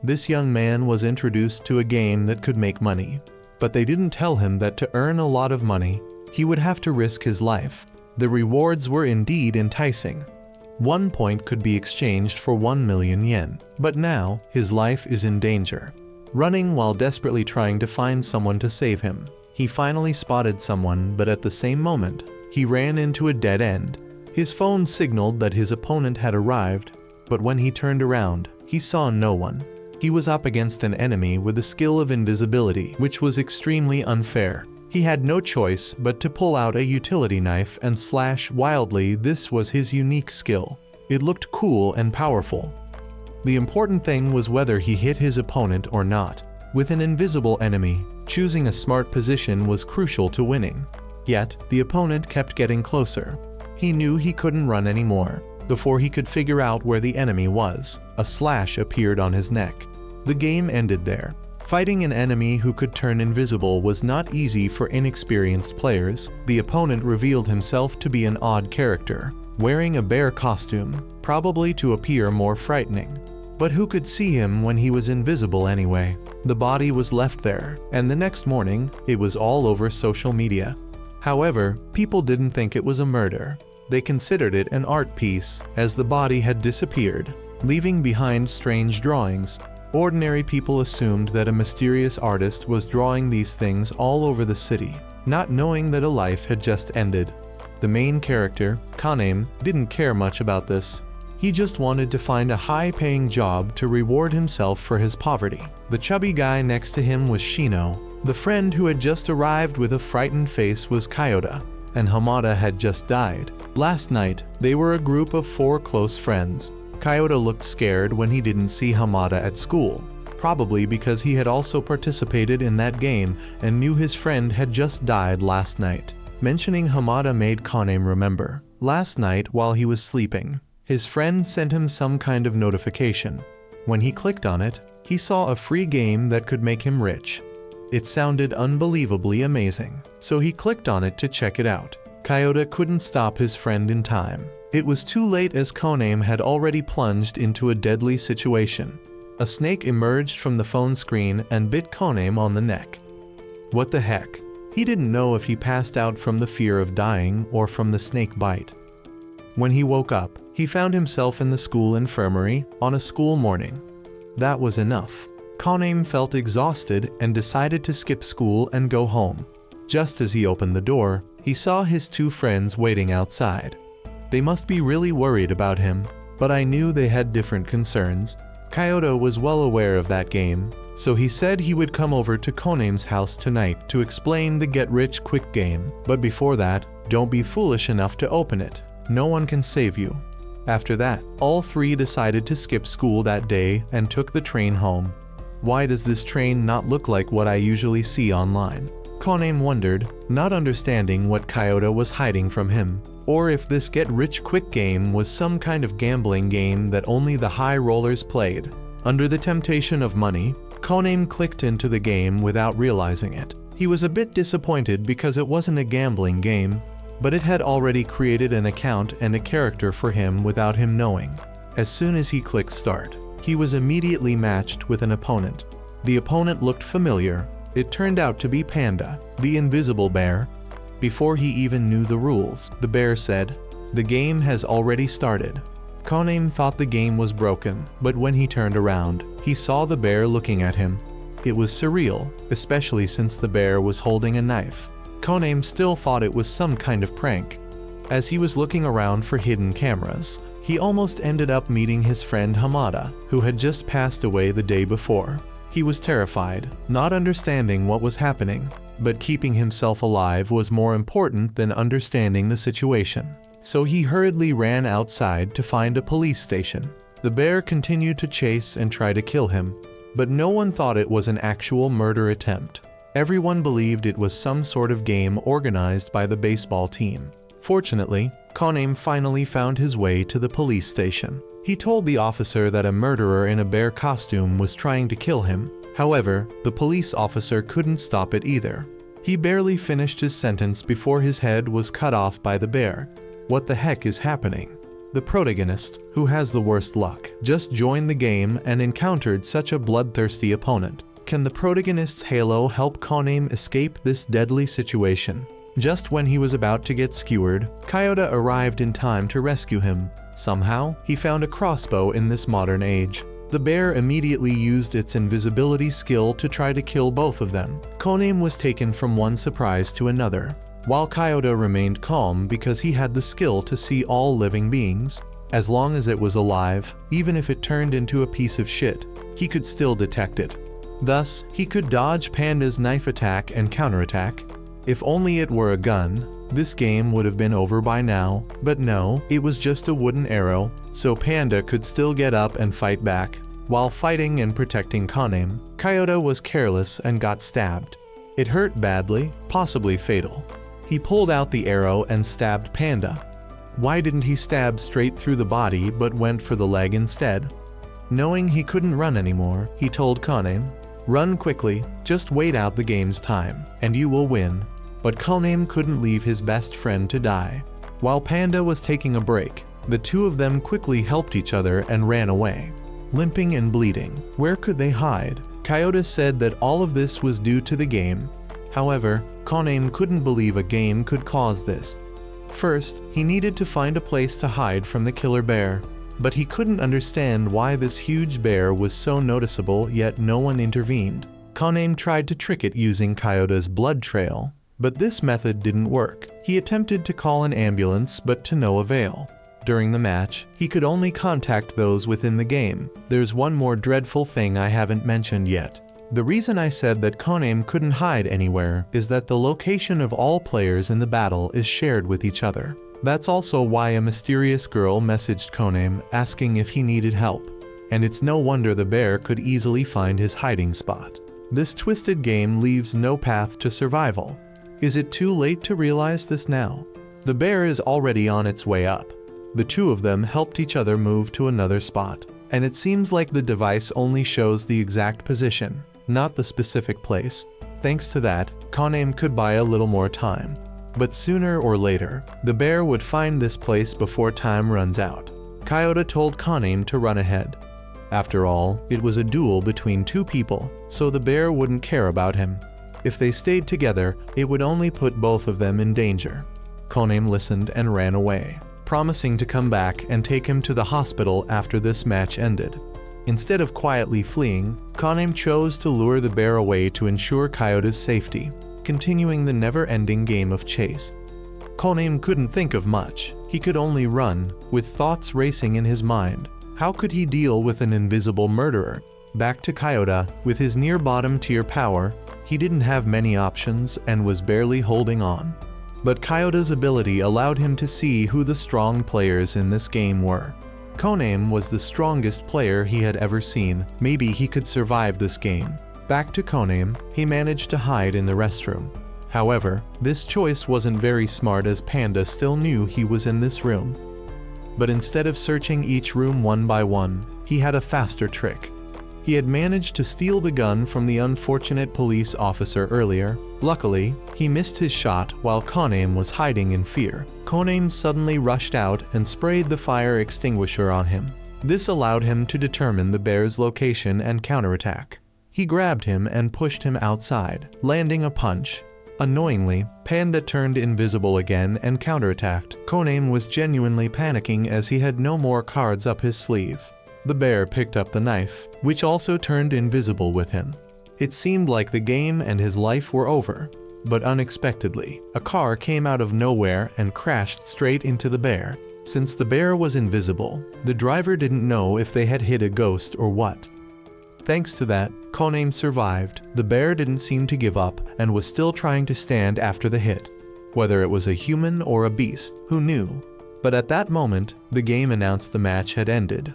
This young man was introduced to a game that could make money. But they didn't tell him that to earn a lot of money, he would have to risk his life. The rewards were indeed enticing. 1 point could be exchanged for 1 million yen. But now, his life is in danger. Running while desperately trying to find someone to save him, he finally spotted someone, but at the same moment, he ran into a dead end. His phone signaled that his opponent had arrived, but when he turned around, he saw no one. He was up against an enemy with the skill of invisibility, which was extremely unfair. He had no choice but to pull out a utility knife and slash wildly. This was his unique skill. It looked cool and powerful. The important thing was whether he hit his opponent or not. With an invisible enemy, choosing a smart position was crucial to winning. Yet, the opponent kept getting closer. He knew he couldn't run anymore. Before he could figure out where the enemy was, a slash appeared on his neck. The game ended there. Fighting an enemy who could turn invisible was not easy for inexperienced players. The opponent revealed himself to be an odd character, wearing a bear costume, probably to appear more frightening. But who could see him when he was invisible anyway? The body was left there, and the next morning, it was all over social media. However, people didn't think it was a murder. They considered it an art piece, as the body had disappeared, leaving behind strange drawings. Ordinary people assumed that a mysterious artist was drawing these things all over the city, not knowing that a life had just ended. The main character, Kaname, didn't care much about this. He just wanted to find a high-paying job to reward himself for his poverty. The chubby guy next to him was Shino. The friend who had just arrived with a frightened face was Kyoto, and Hamada had just died. Last night, they were a group of 4 close friends. Kyoto looked scared when he didn't see Hamada at school, probably because he had also participated in that game and knew his friend had just died last night. Mentioning Hamada made Kaname remember. Last night, while he was sleeping, his friend sent him some kind of notification. When he clicked on it, he saw a free game that could make him rich. It sounded unbelievably amazing, so he clicked on it to check it out. Kyoto couldn't stop his friend in time. It was too late as Kaname had already plunged into a deadly situation. A snake emerged from the phone screen and bit Kaname on the neck. What the heck? He didn't know if he passed out from the fear of dying or from the snake bite. When he woke up, he found himself in the school infirmary on a school morning. That was enough. Kaname felt exhausted and decided to skip school and go home. Just as he opened the door, he saw his 2 friends waiting outside. They must be really worried about him, but I knew they had different concerns. Kyoto was well aware of that game, so he said he would come over to Kaname's house tonight to explain the get-rich-quick game. But before that, don't be foolish enough to open it. No one can save you. After that, all 3 decided to skip school that day and took the train home. Why does this train not look like what I usually see online? Kaname wondered, not understanding what Kyoto was hiding from him, or if this get-rich-quick game was some kind of gambling game that only the high rollers played. Under the temptation of money, Kaname clicked into the game without realizing it. He was a bit disappointed because it wasn't a gambling game, but it had already created an account and a character for him without him knowing. As soon as he clicked start, he was immediately matched with an opponent. The opponent looked familiar. It turned out to be Panda, the invisible bear. Before he even knew the rules, the bear said, "The game has already started." Kaname thought the game was broken, but when he turned around, he saw the bear looking at him. It was surreal, especially since the bear was holding a knife. Kaname still thought it was some kind of prank. As he was looking around for hidden cameras, he almost ended up meeting his friend Hamada, who had just passed away the day before. He was terrified, not understanding what was happening, but keeping himself alive was more important than understanding the situation. So he hurriedly ran outside to find a police station. The bear continued to chase and try to kill him, but no one thought it was an actual murder attempt. Everyone believed it was some sort of game organized by the baseball team. Fortunately, Kaname finally found his way to the police station. He told the officer that a murderer in a bear costume was trying to kill him. However, the police officer couldn't stop it either. He barely finished his sentence before his head was cut off by the bear. What the heck is happening? the protagonist, who has the worst luck, just joined the game and encountered such a bloodthirsty opponent. Can the protagonist's halo help Koname escape this deadly situation? Just when he was about to get skewered, Kyoto arrived in time to rescue him. Somehow, he found a crossbow in this modern age. The bear immediately used its invisibility skill to try to kill both of them. Koname was taken from one surprise to another, while Kyoto remained calm because he had the skill to see all living beings. As long as it was alive, even if it turned into a piece of shit, he could still detect it. Thus, he could dodge Panda's knife attack and counterattack. If only it were a gun, this game would have been over by now, but no, it was just a wooden arrow, so Panda could still get up and fight back. While fighting and protecting Koname, Kyoto was careless and got stabbed. It hurt badly, possibly fatal. He pulled out the arrow and stabbed Panda. Why didn't he stab straight through the body but went for the leg instead? Knowing he couldn't run anymore, he told Koname, "Run quickly, just wait out the game's time, and you will win." But Koname couldn't leave his best friend to die. While Panda was taking a break, the two of them quickly helped each other and ran away. Limping and bleeding, where could they hide? Kyoto said that all of this was due to the game. However, Koname couldn't believe a game could cause this. First, he needed to find a place to hide from the killer bear. But he couldn't understand why this huge bear was so noticeable yet no one intervened. Koname tried to trick it using Kyoto's blood trail. But this method didn't work. He attempted to call an ambulance, but to no avail. During the match, he could only contact those within the game. There's one more dreadful thing I haven't mentioned yet. The reason I said that Koname couldn't hide anywhere is that the location of all players in the battle is shared with each other. That's also why a mysterious girl messaged Koname asking if he needed help. And it's no wonder the bear could easily find his hiding spot. This twisted game leaves no path to survival. Is it too late to realize this now? The bear is already on its way up. The two of them helped each other move to another spot, and it seems like the device only shows the exact position, not the specific place. Thanks to that, Koname could buy a little more time. But sooner or later, the bear would find this place before time runs out. Kyoto told Koname to run ahead. After all, it was a duel between two people, so the bear wouldn't care about him. If they stayed together, it would only put both of them in danger. Koname listened and ran away, promising to come back and take him to the hospital after this match ended. Instead of quietly fleeing, Koname chose to lure the bear away to ensure Kyoto's safety, continuing the never-ending game of chase. Koname couldn't think of much. He could only run, with thoughts racing in his mind. How could he deal with an invisible murderer? Back to Kyoto, with his near bottom tier power, he didn't have many options and was barely holding on. But Kyoto's ability allowed him to see who the strong players in this game were. Koname was the strongest player he had ever seen. Maybe he could survive this game. Back to Koname, he managed to hide in the restroom. However, this choice wasn't very smart as Panda still knew he was in this room. But instead of searching each room one by one, he had a faster trick. He had managed to steal the gun from the unfortunate police officer earlier. Luckily, he missed his shot while Koname was hiding in fear. Koname suddenly rushed out and sprayed the fire extinguisher on him. This allowed him to determine the bear's location and counterattack. He grabbed him and pushed him outside, landing a punch. Annoyingly, Panda turned invisible again and counterattacked. Koname was genuinely panicking as he had no more cards up his sleeve. The bear picked up the knife, which also turned invisible with him. It seemed like the game and his life were over, but unexpectedly, a car came out of nowhere and crashed straight into the bear. Since the bear was invisible, the driver didn't know if they had hit a ghost or what. Thanks to that, Koname survived. The bear didn't seem to give up and was still trying to stand after the hit. Whether it was a human or a beast, who knew? But at that moment, the game announced the match had ended,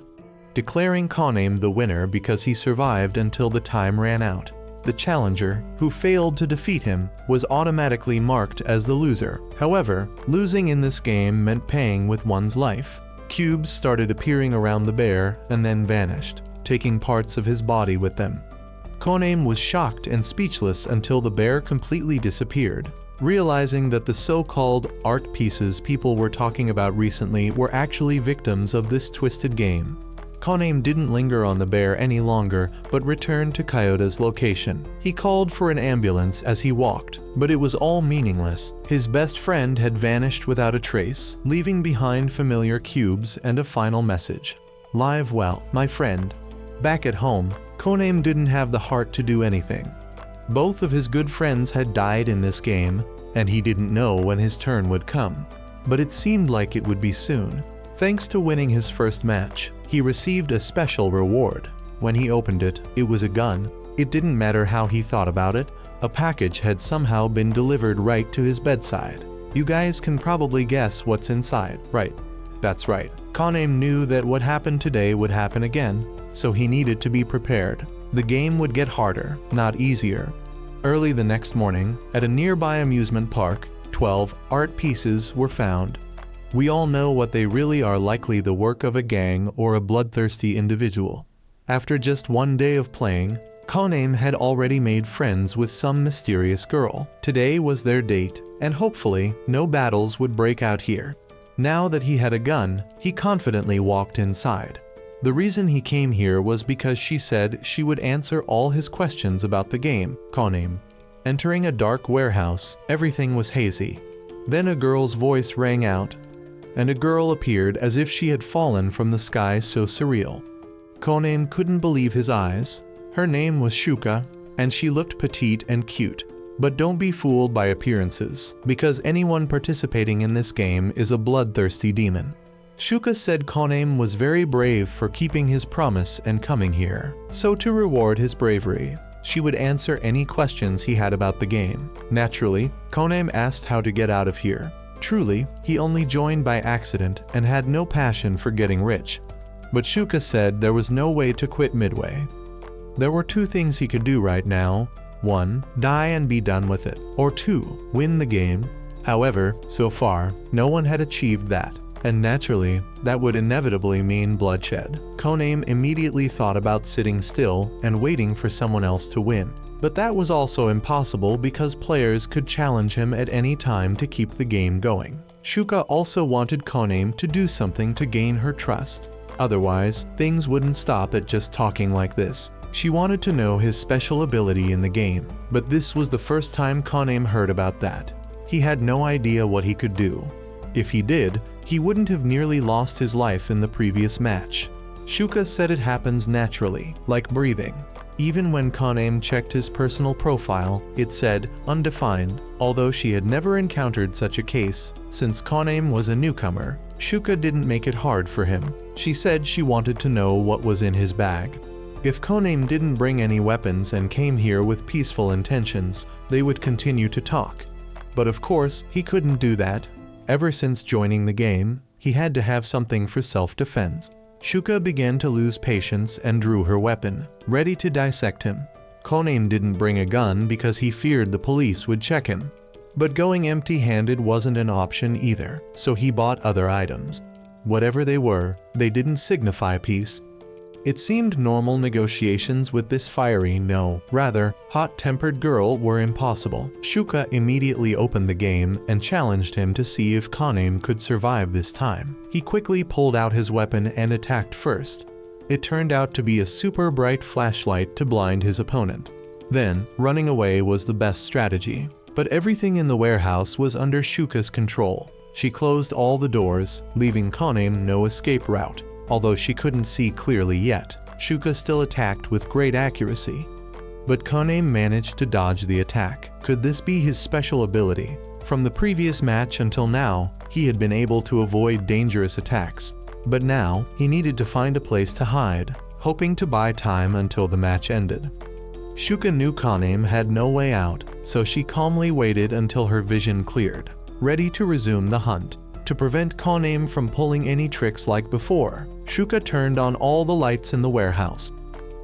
declaring Koname the winner because he survived until the time ran out. The challenger, who failed to defeat him, was automatically marked as the loser. However, losing in this game meant paying with one's life. Cubes started appearing around the bear and then vanished, taking parts of his body with them. Koname was shocked and speechless until the bear completely disappeared. realizing that the so-called art pieces people were talking about recently were actually victims of this twisted game. Koname didn't linger on the bear any longer, but returned to Kyota's location. He called for an ambulance as he walked, but it was all meaningless. His best friend had vanished without a trace, leaving behind familiar cubes and a final message. "Live well, my friend." Back at home, Koname didn't have the heart to do anything. Both of his good friends had died in this game, and he didn't know when his turn would come. But it seemed like it would be soon. Thanks to winning his first match, he received a special reward. When he opened it, it was a gun. It didn't matter how he thought about it, a package had somehow been delivered right to his bedside. You guys can probably guess what's inside, right? That's right. Koname knew that what happened today would happen again, so he needed to be prepared. The game would get harder, not easier. Early the next morning, at a nearby amusement park, 12 art pieces were found. We all know what they really are, likely the work of a gang or a bloodthirsty individual. After just one day of playing, Koname had already made friends with some mysterious girl. Today was their date, and hopefully, no battles would break out here. Now that he had a gun, he confidently walked inside. The reason he came here was because she said she would answer all his questions about the game, Koname. Entering a dark warehouse, everything was hazy. Then a girl's voice rang out, and a girl appeared as if she had fallen from the sky, so surreal. Koname couldn't believe his eyes. Her name was Shuka, and she looked petite and cute. But don't be fooled by appearances, because anyone participating in this game is a bloodthirsty demon. Shuka said Koname was very brave for keeping his promise and coming here. So to reward his bravery, she would answer any questions he had about the game. Naturally, Koname asked how to get out of here. Truly, he only joined by accident and had no passion for getting rich. But Shuka said there was no way to quit midway. There were two things he could do right now. 1. Die and be done with it. Or 2. Win the game. However, so far, no one had achieved that. And naturally, that would inevitably mean bloodshed. Koname immediately thought about sitting still and waiting for someone else to win. But that was also impossible because players could challenge him at any time to keep the game going. Shuka also wanted Koname to do something to gain her trust. Otherwise, things wouldn't stop at just talking like this. She wanted to know his special ability in the game, but this was the first time Koname heard about that. He had no idea what he could do. If he did, he wouldn't have nearly lost his life in the previous match. Shuka said it happens naturally, like breathing. Even when Koname checked his personal profile, it said undefined. Although she had never encountered such a case, since Koname was a newcomer, Shuka didn't make it hard for him. She said she wanted to know what was in his bag. If Koname didn't bring any weapons and came here with peaceful intentions, they would continue to talk. But of course, he couldn't do that. Ever since joining the game, he had to have something for self-defense. Shuka began to lose patience and drew her weapon, ready to dissect him. Koname didn't bring a gun because he feared the police would check him. But going empty-handed wasn't an option either, so he bought other items. Whatever they were, they didn't signify peace. It seemed normal negotiations with this fiery, no, rather, hot-tempered girl were impossible. Shuka immediately opened the game and challenged him to see if Koname could survive this time. He quickly pulled out his weapon and attacked first. It turned out to be a super bright flashlight to blind his opponent. Then, running away was the best strategy. But everything in the warehouse was under Shuka's control. She closed all the doors, leaving Koname no escape route. Although she couldn't see clearly yet, Shuka still attacked with great accuracy. But Koname managed to dodge the attack. Could this be his special ability? From the previous match until now, he had been able to avoid dangerous attacks. But now, he needed to find a place to hide, hoping to buy time until the match ended. Shuka knew Koname had no way out, so she calmly waited until her vision cleared, ready to resume the hunt. To prevent Koname from pulling any tricks like before, Shuka turned on all the lights in the warehouse.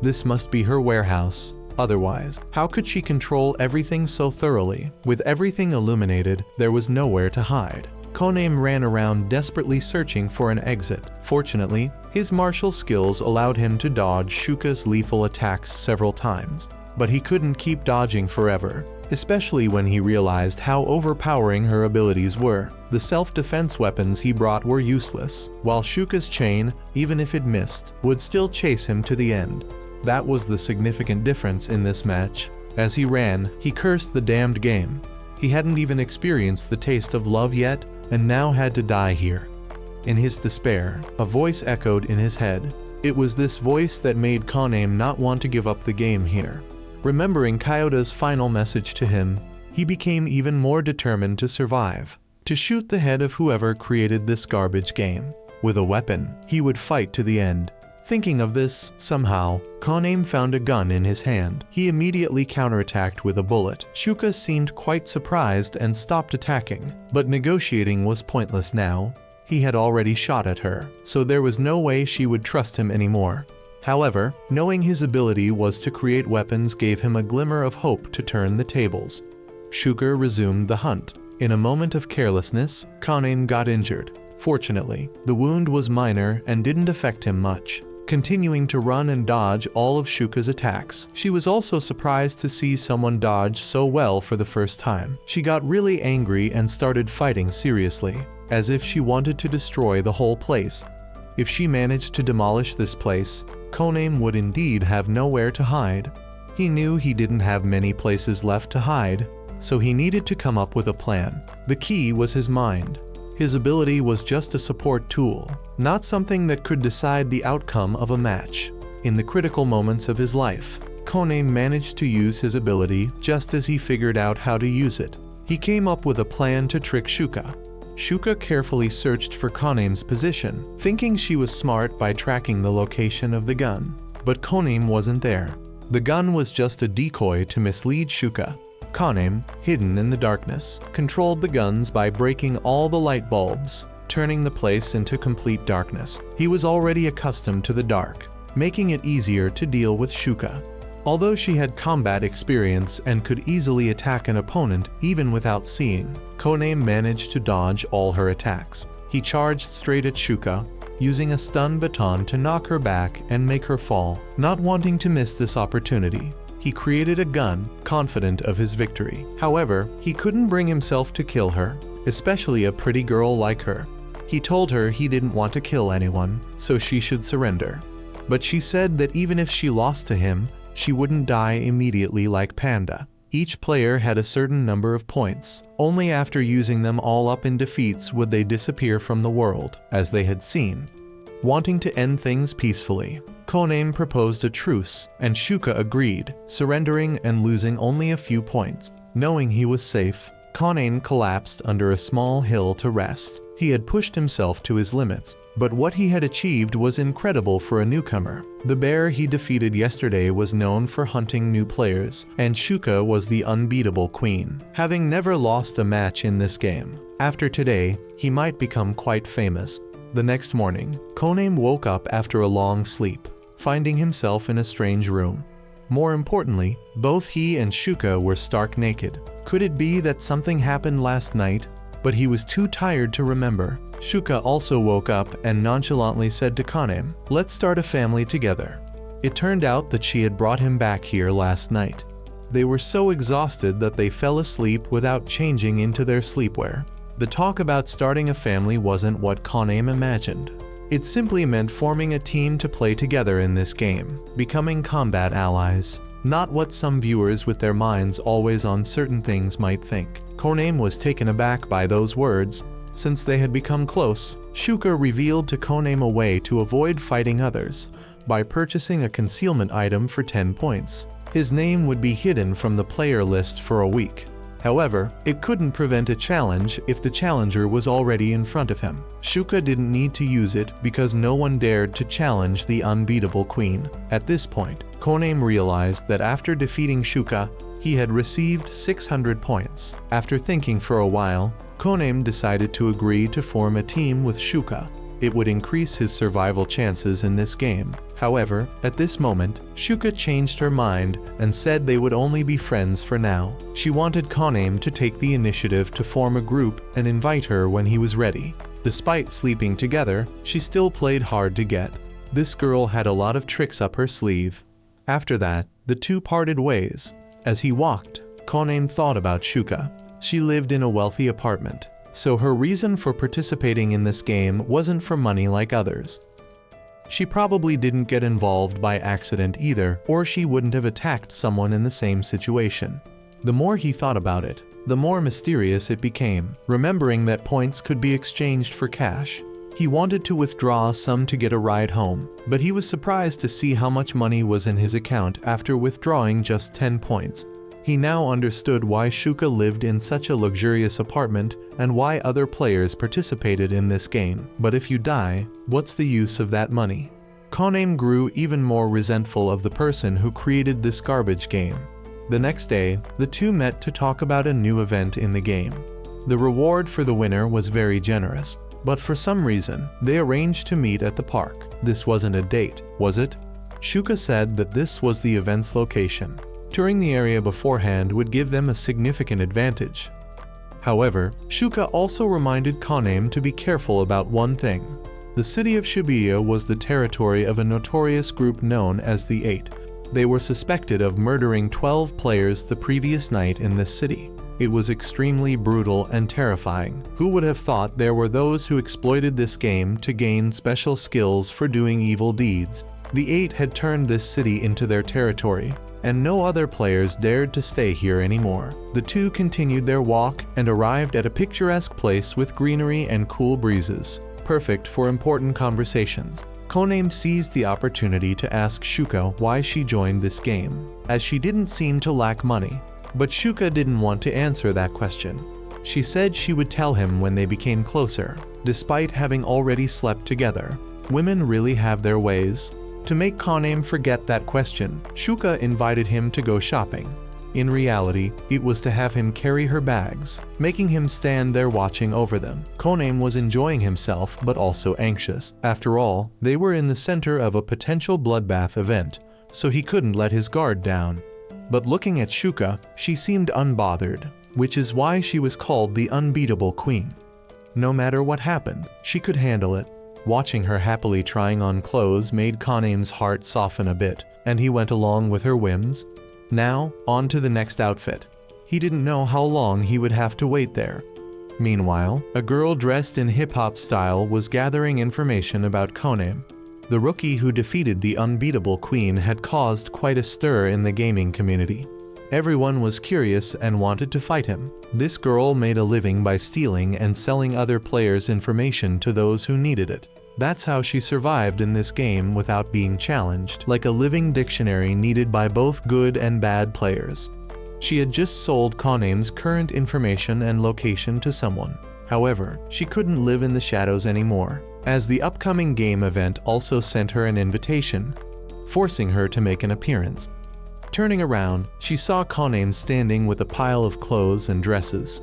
This must be her warehouse. Otherwise, how could she control everything so thoroughly? With everything illuminated, there was nowhere to hide. Koname ran around desperately searching for an exit. Fortunately, his martial skills allowed him to dodge Shuka's lethal attacks several times. But he couldn't keep dodging forever. especially when he realized how overpowering her abilities were. The self-defense weapons he brought were useless, while Shuka's chain, even if it missed, would still chase him to the end. That was the significant difference in this match. As he ran, he cursed the damned game. He hadn't even experienced the taste of love yet, and now had to die here. In his despair, a voice echoed in his head. It was this voice that made Koname not want to give up the game here. Remembering Kyota's final message to him, he became even more determined to survive, to shoot the head of whoever created this garbage game. With a weapon, he would fight to the end. Thinking of this, somehow, Koname found a gun in his hand. He immediately counterattacked with a bullet. Shuka seemed quite surprised and stopped attacking, but negotiating was pointless now. He had already shot at her, so there was no way she would trust him anymore. However, knowing his ability was to create weapons gave him a glimmer of hope to turn the tables. Shuka resumed the hunt. In a moment of carelessness, Koname got injured. Fortunately, the wound was minor and didn't affect him much. Continuing to run and dodge all of Shuka's attacks, she was also surprised to see someone dodge so well for the first time. She got really angry and started fighting seriously, as if she wanted to destroy the whole place. If she managed to demolish this place, Koname would indeed have nowhere to hide. He knew he didn't have many places left to hide, so he needed to come up with a plan. The key was his mind. His ability was just a support tool, not something that could decide the outcome of a match. In the critical moments of his life, Koname managed to use his ability just as he figured out how to use it. He came up with a plan to trick Shuka. Shuka carefully searched for Koname's position, thinking she was smart by tracking the location of the gun. But Koname wasn't there. The gun was just a decoy to mislead Shuka. Koname, hidden in the darkness, controlled the guns by breaking all the light bulbs, turning the place into complete darkness. He was already accustomed to the dark, making it easier to deal with Shuka. Although she had combat experience and could easily attack an opponent even without seeing, Koname managed to dodge all her attacks. He charged straight at Shuka, using a stun baton to knock her back and make her fall. Not wanting to miss this opportunity, he created a gun, confident of his victory. However, he couldn't bring himself to kill her, especially a pretty girl like her. He told her he didn't want to kill anyone, so she should surrender. But she said that even if she lost to him, she wouldn't die immediately like Panda. Each player had a certain number of points. Only after using them all up in defeats would they disappear from the world, as they had seen. Wanting to end things peacefully, Koname proposed a truce, and Shuka agreed, surrendering and losing only a few points. Knowing he was safe, Koname collapsed under a small hill to rest. He had pushed himself to his limits, but what he had achieved was incredible for a newcomer. The bear he defeated yesterday was known for hunting new players, and Shuka was the unbeatable queen, having never lost a match in this game. After today, he might become quite famous. The next morning, Koname woke up after a long sleep, finding himself in a strange room. More importantly, both he and Shuka were stark naked. Could it be that something happened last night? But he was too tired to remember. Shuka also woke up and nonchalantly said to Koname, "Let's start a family together." It turned out that she had brought him back here last night. They were so exhausted that they fell asleep without changing into their sleepwear. The talk about starting a family wasn't what Koname imagined. It simply meant forming a team to play together in this game, becoming combat allies. Not what some viewers with their minds always on certain things might think. Koname was taken aback by those words. Since they had become close, Shuka revealed to Koname a way to avoid fighting others by purchasing a concealment item for 10 points. His name would be hidden from the player list for a week. However, it couldn't prevent a challenge if the challenger was already in front of him. Shuka didn't need to use it because no one dared to challenge the unbeatable queen. At this point, Koname realized that after defeating Shuka, he had received 600 points. After thinking for a while, Koname decided to agree to form a team with Shuka. It would increase his survival chances in this game. However, at this moment, Shuka changed her mind and said they would only be friends for now. She wanted Koname to take the initiative to form a group and invite her when he was ready. Despite sleeping together, she still played hard to get. This girl had a lot of tricks up her sleeve. After that, the two parted ways. As he walked, Koname thought about Shuka. She lived in a wealthy apartment, so her reason for participating in this game wasn't for money like others. She probably didn't get involved by accident either, or she wouldn't have attacked someone in the same situation. The more he thought about it, the more mysterious it became, remembering that points could be exchanged for cash. He wanted to withdraw some to get a ride home, but he was surprised to see how much money was in his account after withdrawing just 10 points. He now understood why Shuka lived in such a luxurious apartment and why other players participated in this game. But if you die, what's the use of that money? Koname grew even more resentful of the person who created this garbage game. The next day, the two met to talk about a new event in the game. The reward for the winner was very generous, but for some reason, they arranged to meet at the park. This wasn't a date, was it? Shuka said that this was the event's location. Touring the area beforehand would give them a significant advantage. However, Shuka also reminded Koname to be careful about one thing. The city of Shibuya was the territory of a notorious group known as the Eight. They were suspected of murdering 12 players the previous night in this city. It was extremely brutal and terrifying. Who would have thought there were those who exploited this game to gain special skills for doing evil deeds? The Eight had turned this city into their territory, and no other players dared to stay here anymore. The two continued their walk and arrived at a picturesque place with greenery and cool breezes, perfect for important conversations. Koname seized the opportunity to ask Shuka why she joined this game, as she didn't seem to lack money. But Shuka didn't want to answer that question. She said she would tell him when they became closer, despite having already slept together. Women really have their ways. To make Koname forget that question, Shuka invited him to go shopping. In reality, it was to have him carry her bags, making him stand there watching over them. Koname was enjoying himself but also anxious. After all, they were in the center of a potential bloodbath event, so he couldn't let his guard down. But looking at Shuka, she seemed unbothered, which is why she was called the unbeatable queen. No matter what happened, she could handle it. Watching her happily trying on clothes made Koname's heart soften a bit, and he went along with her whims. Now, on to the next outfit. He didn't know how long he would have to wait there. Meanwhile, a girl dressed in hip-hop style was gathering information about Koname. The rookie who defeated the unbeatable queen had caused quite a stir in the gaming community. Everyone was curious and wanted to fight him. This girl made a living by stealing and selling other players' information to those who needed it. That's how she survived in this game without being challenged, like a living dictionary needed by both good and bad players. She had just sold Koname's current information and location to someone. However, she couldn't live in the shadows anymore, as the upcoming game event also sent her an invitation, forcing her to make an appearance. Turning around, she saw Koname standing with a pile of clothes and dresses.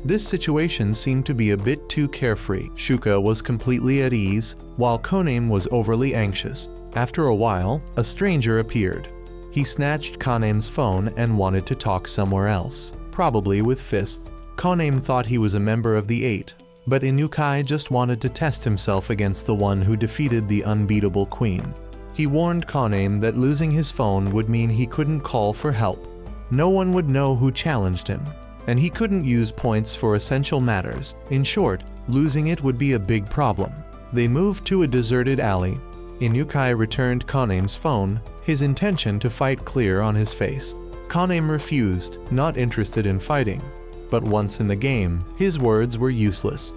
This situation seemed to be a bit too carefree. Shuka was completely at ease, while Koname was overly anxious. After a while, a stranger appeared. He snatched Koname's phone and wanted to talk somewhere else, probably with fists. Koname thought he was a member of the Eight, but Inukai just wanted to test himself against the one who defeated the unbeatable queen. He warned Koname that losing his phone would mean he couldn't call for help. No one would know who challenged him, and he couldn't use points for essential matters. In short, losing it would be a big problem. They moved to a deserted alley. Inukai returned Koname's phone, his intention to fight clear on his face. Koname refused, not interested in fighting. But once in the game, his words were useless.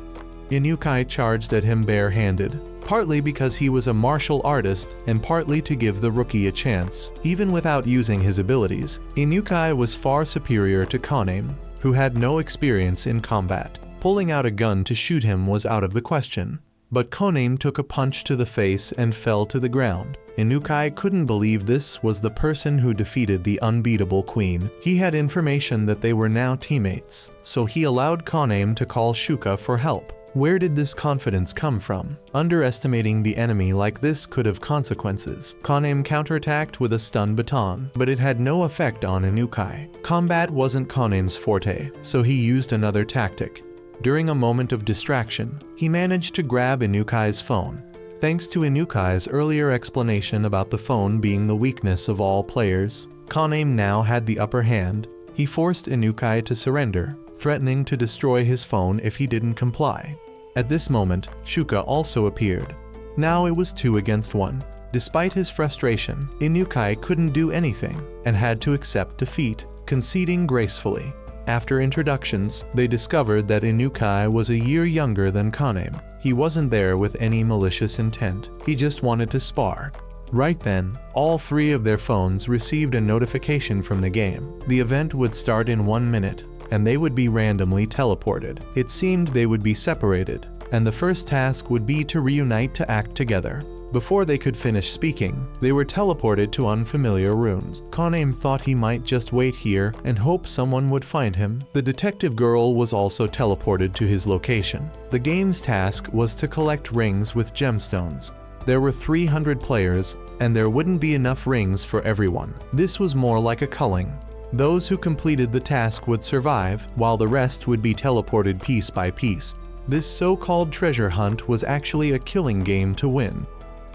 Inukai charged at him barehanded, partly because he was a martial artist and partly to give the rookie a chance. Even without using his abilities, Inukai was far superior to Koname, who had no experience in combat. Pulling out a gun to shoot him was out of the question. But Koname took a punch to the face and fell to the ground. Inukai couldn't believe this was the person who defeated the unbeatable queen. He had information that they were now teammates, so he allowed Koname to call Shuka for help. Where did this confidence come from? Underestimating the enemy like this could have consequences. Koname counterattacked with a stun baton, but it had no effect on Inukai. Combat wasn't Koname's forte, so he used another tactic. During a moment of distraction, he managed to grab Inukai's phone. Thanks to Inukai's earlier explanation about the phone being the weakness of all players, Koname now had the upper hand. He forced Inukai to surrender, threatening to destroy his phone if he didn't comply. At this moment, Shuka also appeared. Now it was 2 against 1. Despite his frustration, Inukai couldn't do anything and had to accept defeat, conceding gracefully. After introductions, they discovered that Inukai was a year younger than Kanem. He wasn't there with any malicious intent, he just wanted to spar. Right then, all 3 of their phones received a notification from the game. The event would start in 1 minute, and they would be randomly teleported. It seemed they would be separated, and the first task would be to reunite to act together. Before they could finish speaking, they were teleported to unfamiliar rooms. Kanem thought he might just wait here and hope someone would find him. The detective girl was also teleported to his location. The game's task was to collect rings with gemstones. There were 300 players, and there wouldn't be enough rings for everyone. This was more like a culling. Those who completed the task would survive, while the rest would be teleported piece by piece. This so-called treasure hunt was actually a killing game to win.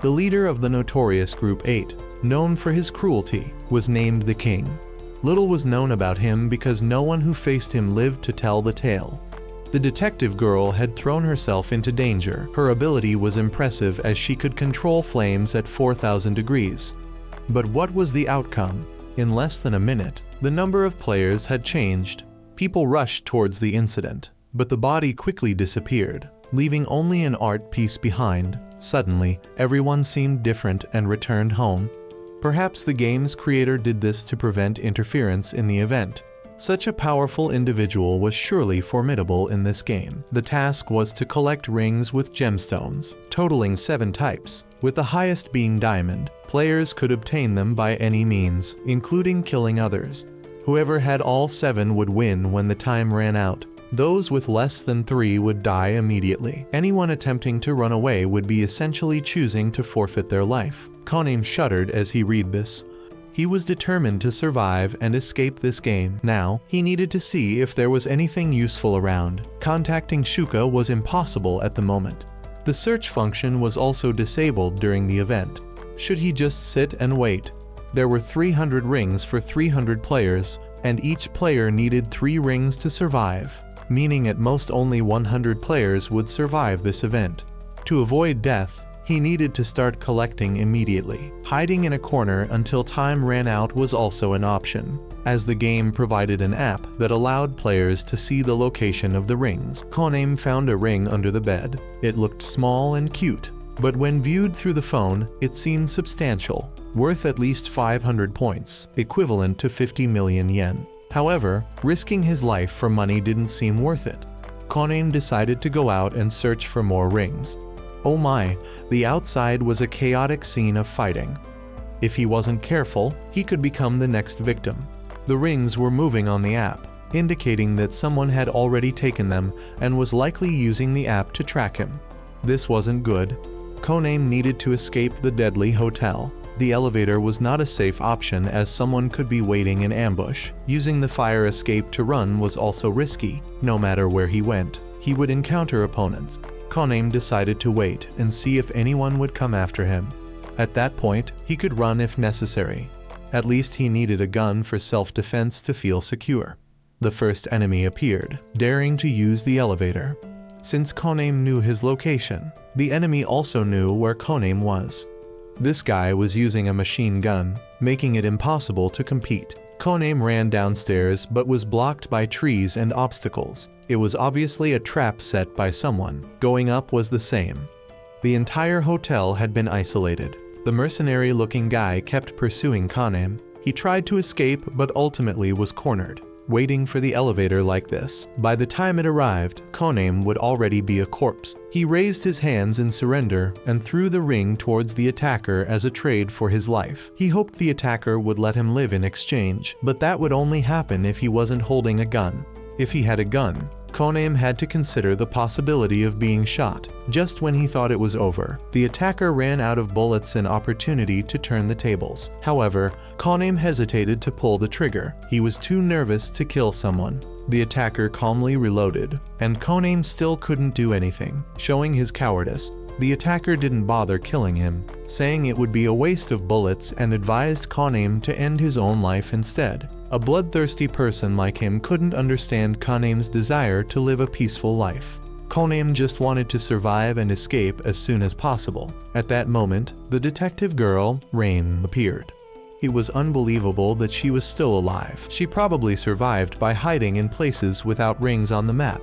The leader of the notorious Group 8, known for his cruelty, was named the King. Little was known about him because no one who faced him lived to tell the tale. The detective girl had thrown herself into danger. Her ability was impressive as she could control flames at 4,000 degrees. But what was the outcome? In less than a minute, the number of players had changed. People rushed towards the incident, but the body quickly disappeared, leaving only an art piece behind. Suddenly, everyone seemed different and returned home. Perhaps the game's creator did this to prevent interference in the event. Such a powerful individual was surely formidable in this game. The task was to collect rings with gemstones, totaling 7 types, with the highest being diamond. Players could obtain them by any means, including killing others. Whoever had all 7 would win when the time ran out. Those with less than 3 would die immediately. Anyone attempting to run away would be essentially choosing to forfeit their life. Kanem shuddered as he read this. He was determined to survive and escape this game. Now, he needed to see if there was anything useful around. Contacting Shuka was impossible at the moment. The search function was also disabled during the event. Should he just sit and wait? There were 300 rings for 300 players, and each player needed 3 rings to survive, meaning at most only 100 players would survive this event. To avoid death, he needed to start collecting immediately. Hiding in a corner until time ran out was also an option, as the game provided an app that allowed players to see the location of the rings. Kanem found a ring under the bed. It looked small and cute, but when viewed through the phone, it seemed substantial, worth at least 500 points, equivalent to 50 million yen. However, risking his life for money didn't seem worth it. Kanem decided to go out and search for more rings. Oh my, the outside was a chaotic scene of fighting. If he wasn't careful, he could become the next victim. The rings were moving on the app, indicating that someone had already taken them and was likely using the app to track him. This wasn't good. Kanem needed to escape the deadly hotel. The elevator was not a safe option as someone could be waiting in ambush. Using the fire escape to run was also risky. No matter where he went, he would encounter opponents. Kanem decided to wait and see if anyone would come after him. At that point, he could run if necessary. At least he needed a gun for self-defense to feel secure. The first enemy appeared, daring to use the elevator. Since Kanem knew his location, the enemy also knew where Kanem was. This guy was using a machine gun, making it impossible to compete. Kanem ran downstairs but was blocked by trees and obstacles. It was obviously a trap set by someone. Going up was the same. The entire hotel had been isolated. The mercenary-looking guy kept pursuing Kanem. He tried to escape but ultimately was cornered, waiting for the elevator like this. By the time it arrived, Kanem would already be a corpse. He raised his hands in surrender and threw the ring towards the attacker as a trade for his life. He hoped the attacker would let him live in exchange, but that would only happen if he wasn't holding a gun. If he had a gun, Kanem had to consider the possibility of being shot. Just when he thought it was over, the attacker ran out of bullets, an opportunity to turn the tables. However, Kanem hesitated to pull the trigger. He was too nervous to kill someone. The attacker calmly reloaded, and Kanem still couldn't do anything, showing his cowardice. The attacker didn't bother killing him, saying it would be a waste of bullets and advised Kanem to end his own life instead. A bloodthirsty person like him couldn't understand Kanem's desire to live a peaceful life. Kanem just wanted to survive and escape as soon as possible. At that moment, the detective girl, Rain, appeared. It was unbelievable that she was still alive. She probably survived by hiding in places without rings on the map.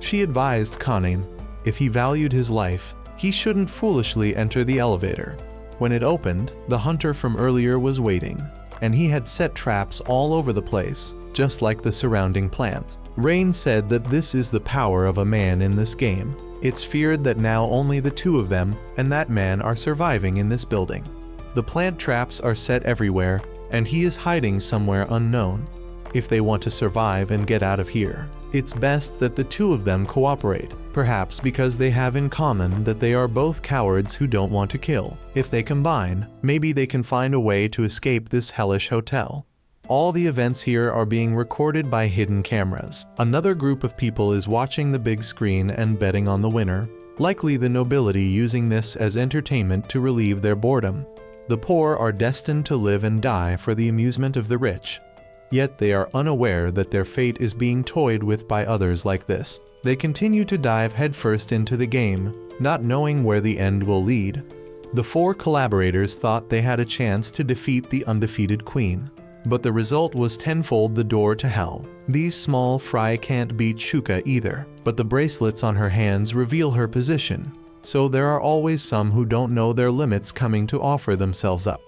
She advised Kanem, if he valued his life, he shouldn't foolishly enter the elevator. When it opened, the hunter from earlier was waiting, and he had set traps all over the place, just like the surrounding plants. Rain said that this is the power of a man in this game. It's feared that now only the two of them and that man are surviving in this building. The plant traps are set everywhere, and he is hiding somewhere unknown. If they want to survive and get out of here, it's best that the two of them cooperate, perhaps because they have in common that they are both cowards who don't want to kill. If they combine, maybe they can find a way to escape this hellish hotel. All the events here are being recorded by hidden cameras. Another group of people is watching the big screen and betting on the winner, likely the nobility using this as entertainment to relieve their boredom. The poor are destined to live and die for the amusement of the rich. Yet they are unaware that their fate is being toyed with by others like this. They continue to dive headfirst into the game, not knowing where the end will lead. The four collaborators thought they had a chance to defeat the undefeated queen, but the result was tenfold the door to hell. These small fry can't beat Shuka either, but the bracelets on her hands reveal her position, so there are always some who don't know their limits coming to offer themselves up.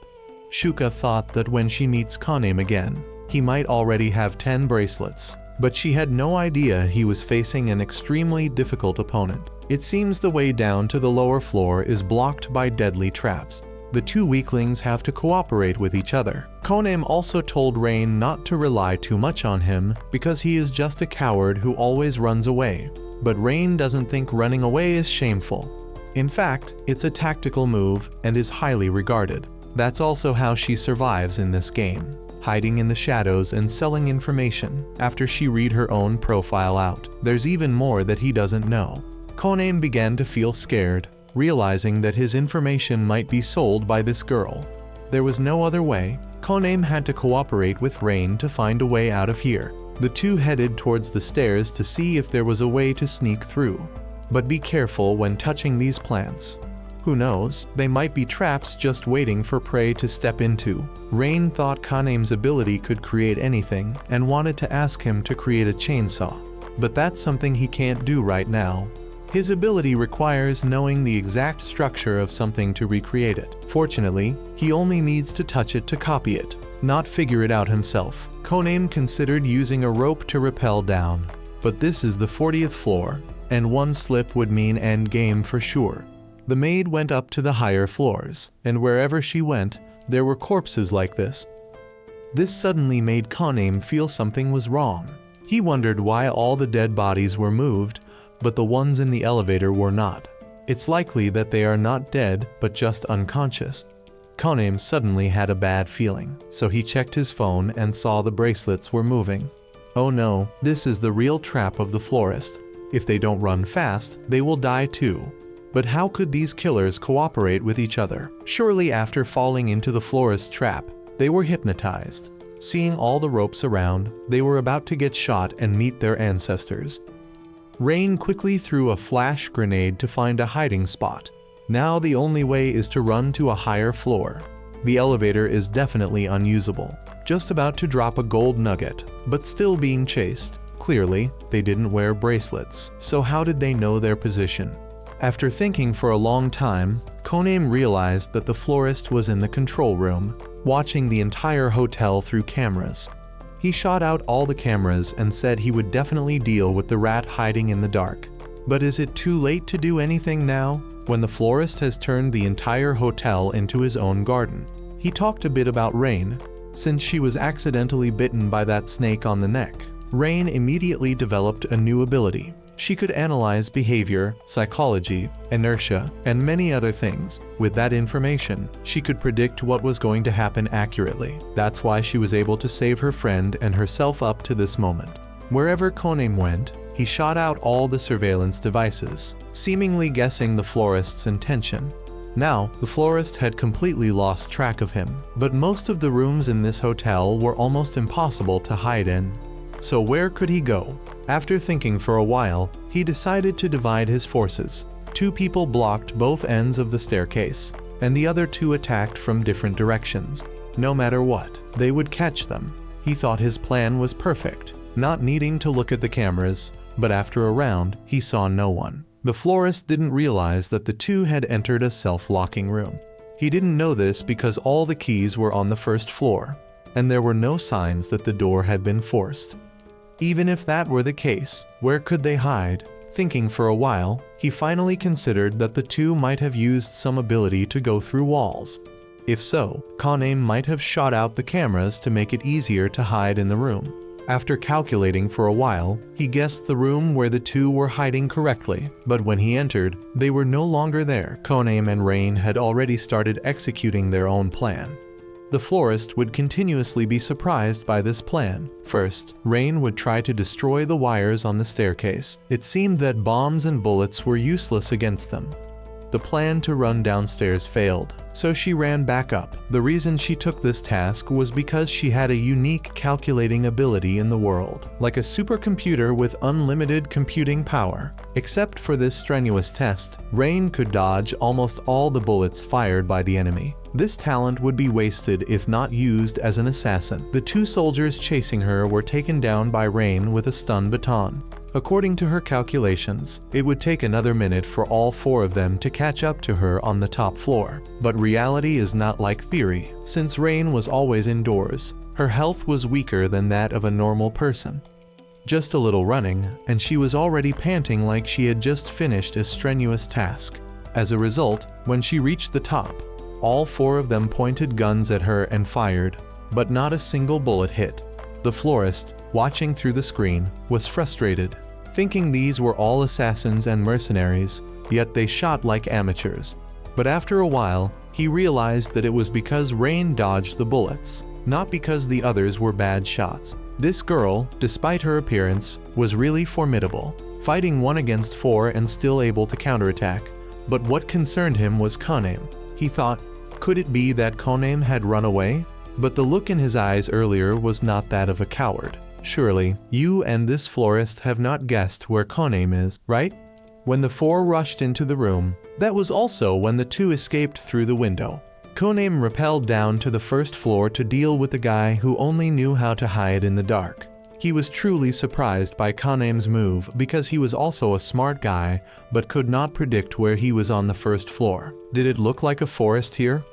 Shuka thought that when she meets Kanem again, he might already have 10 bracelets, but she had no idea he was facing an extremely difficult opponent. It seems the way down to the lower floor is blocked by deadly traps. The two weaklings have to cooperate with each other. Kanem also told Rain not to rely too much on him because he is just a coward who always runs away. But Rain doesn't think running away is shameful. In fact, it's a tactical move and is highly regarded. That's also how she survives in this game, hiding in the shadows and selling information after she read her own profile out. There's even more that he doesn't know. Kanem began to feel scared, realizing that his information might be sold by this girl. There was no other way. Kanem had to cooperate with Rain to find a way out of here. The two headed towards the stairs to see if there was a way to sneak through. But be careful when touching these plants. Who knows, they might be traps just waiting for prey to step into. Rain thought Kanem's ability could create anything and wanted to ask him to create a chainsaw. But that's something he can't do right now. His ability requires knowing the exact structure of something to recreate it. Fortunately, he only needs to touch it to copy it, not figure it out himself. Kanem considered using a rope to rappel down, but this is the 40th floor, and one slip would mean end game for sure. The maid went up to the higher floors, and wherever she went, there were corpses like this. This suddenly made Kanem feel something was wrong. He wondered why all the dead bodies were moved, but the ones in the elevator were not. It's likely that they are not dead, but just unconscious. Kanem suddenly had a bad feeling, so he checked his phone and saw the bracelets were moving. Oh no, this is the real trap of the florist. If they don't run fast, they will die too. But how could these killers cooperate with each other? Surely after falling into the florist's trap, they were hypnotized. Seeing all the ropes around, they were about to get shot and meet their ancestors. Rain quickly threw a flash grenade to find a hiding spot. Now the only way is to run to a higher floor. The elevator is definitely unusable. Just about to drop a gold nugget, but still being chased. Clearly, they didn't wear bracelets, so how did they know their position? After thinking for a long time, Kanem realized that the florist was in the control room, watching the entire hotel through cameras. He shot out all the cameras and said he would definitely deal with the rat hiding in the dark. But is it too late to do anything now, when the florist has turned the entire hotel into his own garden? He talked a bit about Rain, since she was accidentally bitten by that snake on the neck. Rain immediately developed a new ability. She could analyze behavior, psychology, inertia, and many other things. With that information, she could predict what was going to happen accurately. That's why she was able to save her friend and herself up to this moment. Wherever Kanem went, he shot out all the surveillance devices, seemingly guessing the florist's intention. Now, the florist had completely lost track of him, but most of the rooms in this hotel were almost impossible to hide in. So where could he go? After thinking for a while, he decided to divide his forces. 2 people blocked both ends of the staircase, and the other 2 attacked from different directions. No matter what, they would catch them. He thought his plan was perfect, not needing to look at the cameras, but after a round, he saw no one. The florist didn't realize that the 2 had entered a self-locking room. He didn't know this because all the keys were on the first floor, and there were no signs that the door had been forced. Even if that were the case, where could they hide? Thinking for a while, he finally considered that the 2 might have used some ability to go through walls. If so, Kanem might have shot out the cameras to make it easier to hide in the room. After calculating for a while, he guessed the room where the 2 were hiding correctly, but when he entered, they were no longer there. Kanem and Rain had already started executing their own plan. The florist would continuously be surprised by this plan. First, Rain would try to destroy the wires on the staircase. It seemed that bombs and bullets were useless against them. The plan to run downstairs failed, so she ran back up. The reason she took this task was because she had a unique calculating ability in the world, like a supercomputer with unlimited computing power. Except for this strenuous test, Rain could dodge almost all the bullets fired by the enemy. This talent would be wasted if not used as an assassin. The 2 soldiers chasing her were taken down by Rain with a stun baton. According to her calculations, it would take another minute for all 4 of them to catch up to her on the top floor. But reality is not like theory. Since Rain was always indoors, her health was weaker than that of a normal person. Just a little running, and she was already panting like she had just finished a strenuous task. As a result, when she reached the top, all 4 of them pointed guns at her and fired, but not a single bullet hit. The florist, watching through the screen, was frustrated, thinking these were all assassins and mercenaries, yet they shot like amateurs. But after a while, he realized that it was because Rain dodged the bullets, not because the others were bad shots. This girl, despite her appearance, was really formidable, fighting 1 against 4 and still able to counterattack. But what concerned him was Kanem. He thought, could it be that Kanem had run away? But the look in his eyes earlier was not that of a coward. Surely, you and this florist have not guessed where Kanem is, right? When the 4 rushed into the room, that was also when the 2 escaped through the window. Kanem rappelled down to the first floor to deal with the guy who only knew how to hide in the dark. He was truly surprised by Kanem's move because he was also a smart guy, but could not predict where he was on the first floor. Did it look like a forest here?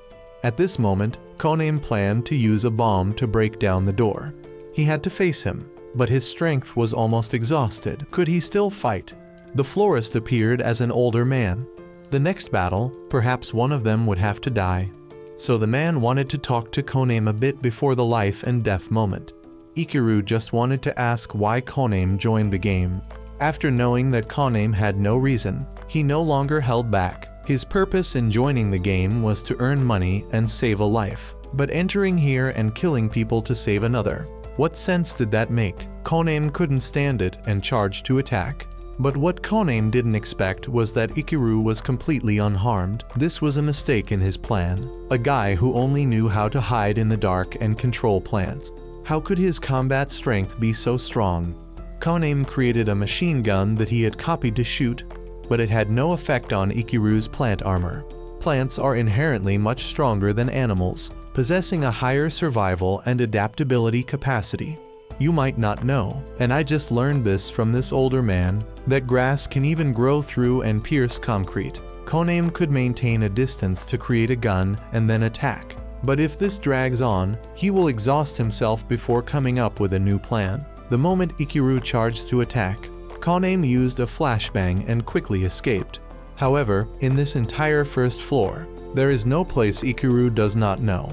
At this moment, Kanem planned to use a bomb to break down the door. He had to face him, but his strength was almost exhausted. Could he still fight? The florist appeared as an older man. The next battle, perhaps one of them would have to die. So the man wanted to talk to Kanem a bit before the life and death moment. Ikiru just wanted to ask why Kanem joined the game. After knowing that Kanem had no reason, he no longer held back. His purpose in joining the game was to earn money and save a life. But entering here and killing people to save another, what sense did that make? Kanem couldn't stand it and charged to attack. But what Kanem didn't expect was that Ikiru was completely unharmed. This was a mistake in his plan. A guy who only knew how to hide in the dark and control plants. How could his combat strength be so strong? Kanem created a machine gun that he had copied to shoot, but it had no effect on Ikiru's plant armor. Plants are inherently much stronger than animals, possessing a higher survival and adaptability capacity. You might not know, and I just learned this from this older man, that grass can even grow through and pierce concrete. Kanem could maintain a distance to create a gun and then attack. But if this drags on, he will exhaust himself before coming up with a new plan. The moment Ikiru charged to attack, Kanem used a flashbang and quickly escaped. However, in this entire first floor, there is no place Ikiru does not know.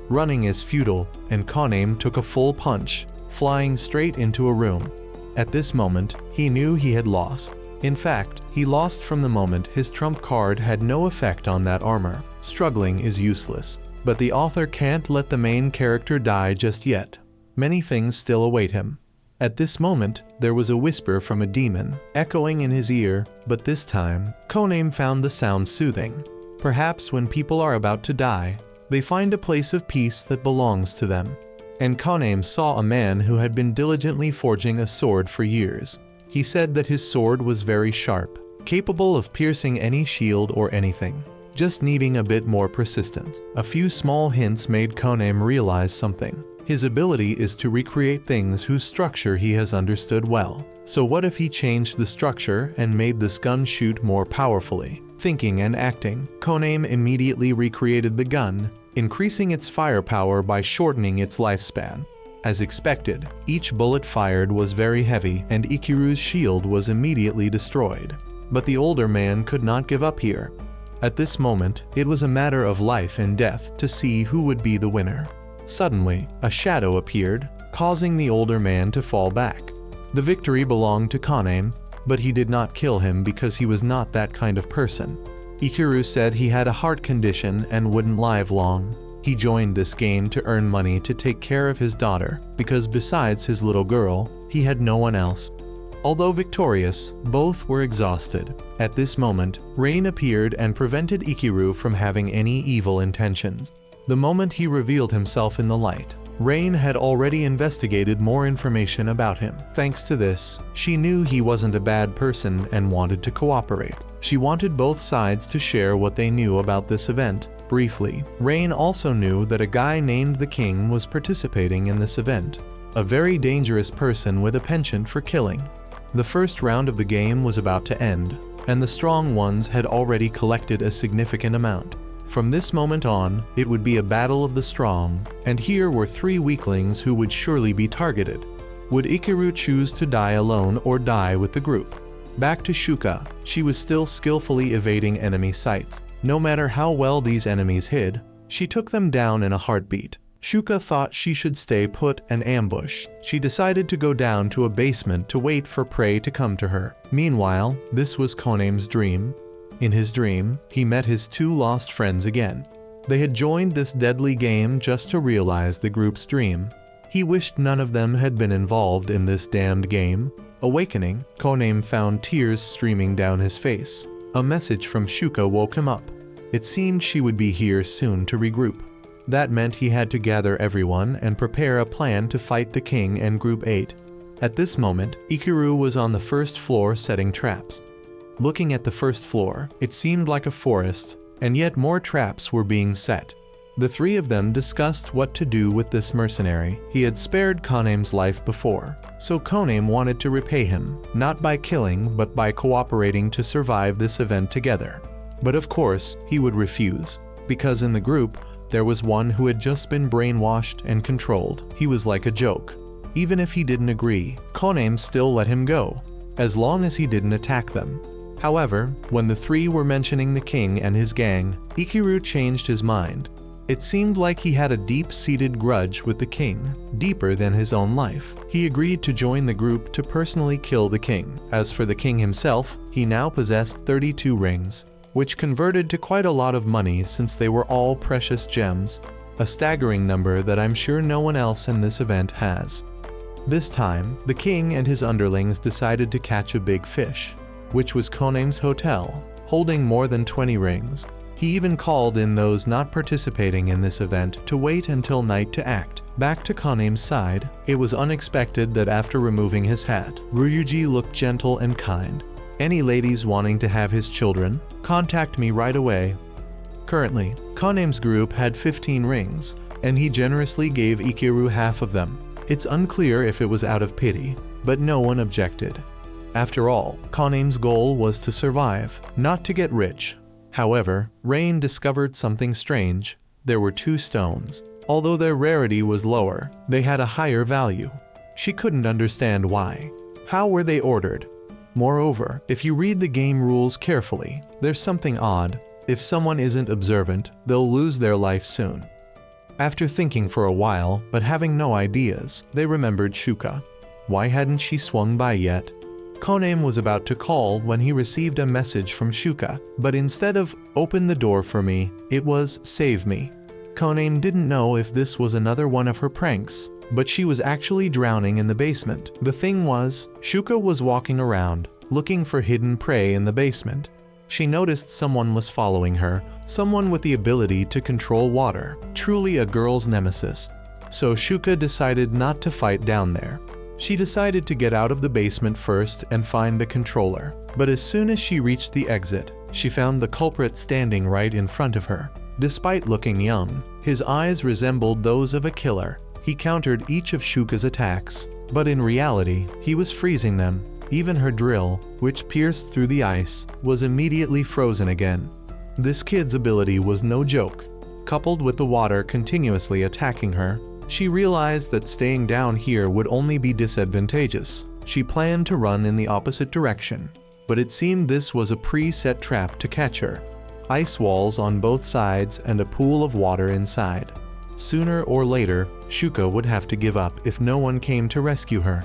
Running is futile, and Kanem took a full punch, flying straight into a room. At this moment, he knew he had lost. In fact, he lost from the moment his trump card had no effect on that armor. Struggling is useless. But the author can't let the main character die just yet. Many things still await him. At this moment, there was a whisper from a demon, echoing in his ear, but this time, Koname found the sound soothing. Perhaps when people are about to die, they find a place of peace that belongs to them. And Koname saw a man who had been diligently forging a sword for years. He said that his sword was very sharp, capable of piercing any shield or anything, just needing a bit more persistence. A few small hints made Koname realize something. His ability is to recreate things whose structure he has understood well. So what if he changed the structure and made this gun shoot more powerfully? Thinking and acting, Koname immediately recreated the gun, increasing its firepower by shortening its lifespan. As expected, each bullet fired was very heavy and Ikiru's shield was immediately destroyed. But the older man could not give up here. At this moment, it was a matter of life and death to see who would be the winner. Suddenly, a shadow appeared, causing the older man to fall back. The victory belonged to Koname, but he did not kill him because he was not that kind of person. Ikiru said he had a heart condition and wouldn't live long. He joined this game to earn money to take care of his daughter, because besides his little girl, he had no one else. Although victorious, both were exhausted. At this moment, Rain appeared and prevented Ikiru from having any evil intentions. The moment he revealed himself in the light, Rain had already investigated more information about him. Thanks to this, she knew he wasn't a bad person and wanted to cooperate. She wanted both sides to share what they knew about this event. Briefly, Rain also knew that a guy named the King was participating in this event, a very dangerous person with a penchant for killing. The first round of the game was about to end, and the strong ones had already collected a significant amount. From this moment on, it would be a battle of the strong, and here were 3 weaklings who would surely be targeted. Would Ikiru choose to die alone or die with the group? Back to Shuka, she was still skillfully evading enemy sights. No matter how well these enemies hid, she took them down in a heartbeat. Shuka thought she should stay put and ambush. She decided to go down to a basement to wait for prey to come to her. Meanwhile, this was Koname's dream. In his dream, he met his 2 lost friends again. They had joined this deadly game just to realize the group's dream. He wished none of them had been involved in this damned game. Awakening, Koname found tears streaming down his face. A message from Shuka woke him up. It seemed she would be here soon to regroup. That meant he had to gather everyone and prepare a plan to fight the King and Group 8. At this moment, Ikiru was on the first floor setting traps. Looking at the first floor, it seemed like a forest, and yet more traps were being set. The 3 of them discussed what to do with this mercenary. He had spared Koname's life before, so Koname wanted to repay him, not by killing but by cooperating to survive this event together. But of course, he would refuse, because in the group, there was one who had just been brainwashed and controlled. He was like a joke. Even if he didn't agree, Koname still let him go, as long as he didn't attack them. However, when the 3 were mentioning the King and his gang, Ikiru changed his mind. It seemed like he had a deep-seated grudge with the King, deeper than his own life. He agreed to join the group to personally kill the King. As for the King himself, he now possessed 32 rings, which converted to quite a lot of money since they were all precious gems, a staggering number that I'm sure no one else in this event has. This time, the King and his underlings decided to catch a big fish, which was Koname's hotel, holding more than 20 rings. He even called in those not participating in this event to wait until night to act. Back to Koname's side, it was unexpected that after removing his hat, Ryuji looked gentle and kind. Any ladies wanting to have his children, contact me right away. Currently, Koname's group had 15 rings, and he generously gave Ikiru half of them. It's unclear if it was out of pity, but no one objected. After all, Koname's goal was to survive, not to get rich. However, Rain discovered something strange. There were 2 stones. Although their rarity was lower, they had a higher value. She couldn't understand why. How were they ordered? Moreover, if you read the game rules carefully, there's something odd. If someone isn't observant, they'll lose their life soon. After thinking for a while, but having no ideas, they remembered Shuka. Why hadn't she swung by yet? Koname was about to call when he received a message from Shuka, but instead of "open the door for me," it was "save me." Koname didn't know if this was another one of her pranks, but she was actually drowning in the basement. The thing was, Shuka was walking around, looking for hidden prey in the basement. She noticed someone was following her, someone with the ability to control water, truly a girl's nemesis. So Shuka decided not to fight down there. She decided to get out of the basement first and find the controller. But as soon as she reached the exit, she found the culprit standing right in front of her. Despite looking young, his eyes resembled those of a killer. He countered each of Shuka's attacks, but in reality, he was freezing them. Even her drill, which pierced through the ice, was immediately frozen again. This kid's ability was no joke. Coupled with the water continuously attacking her, she realized that staying down here would only be disadvantageous. She planned to run in the opposite direction, but it seemed this was a pre-set trap to catch her. Ice walls on both sides and a pool of water inside. Sooner or later, Shuka would have to give up if no one came to rescue her.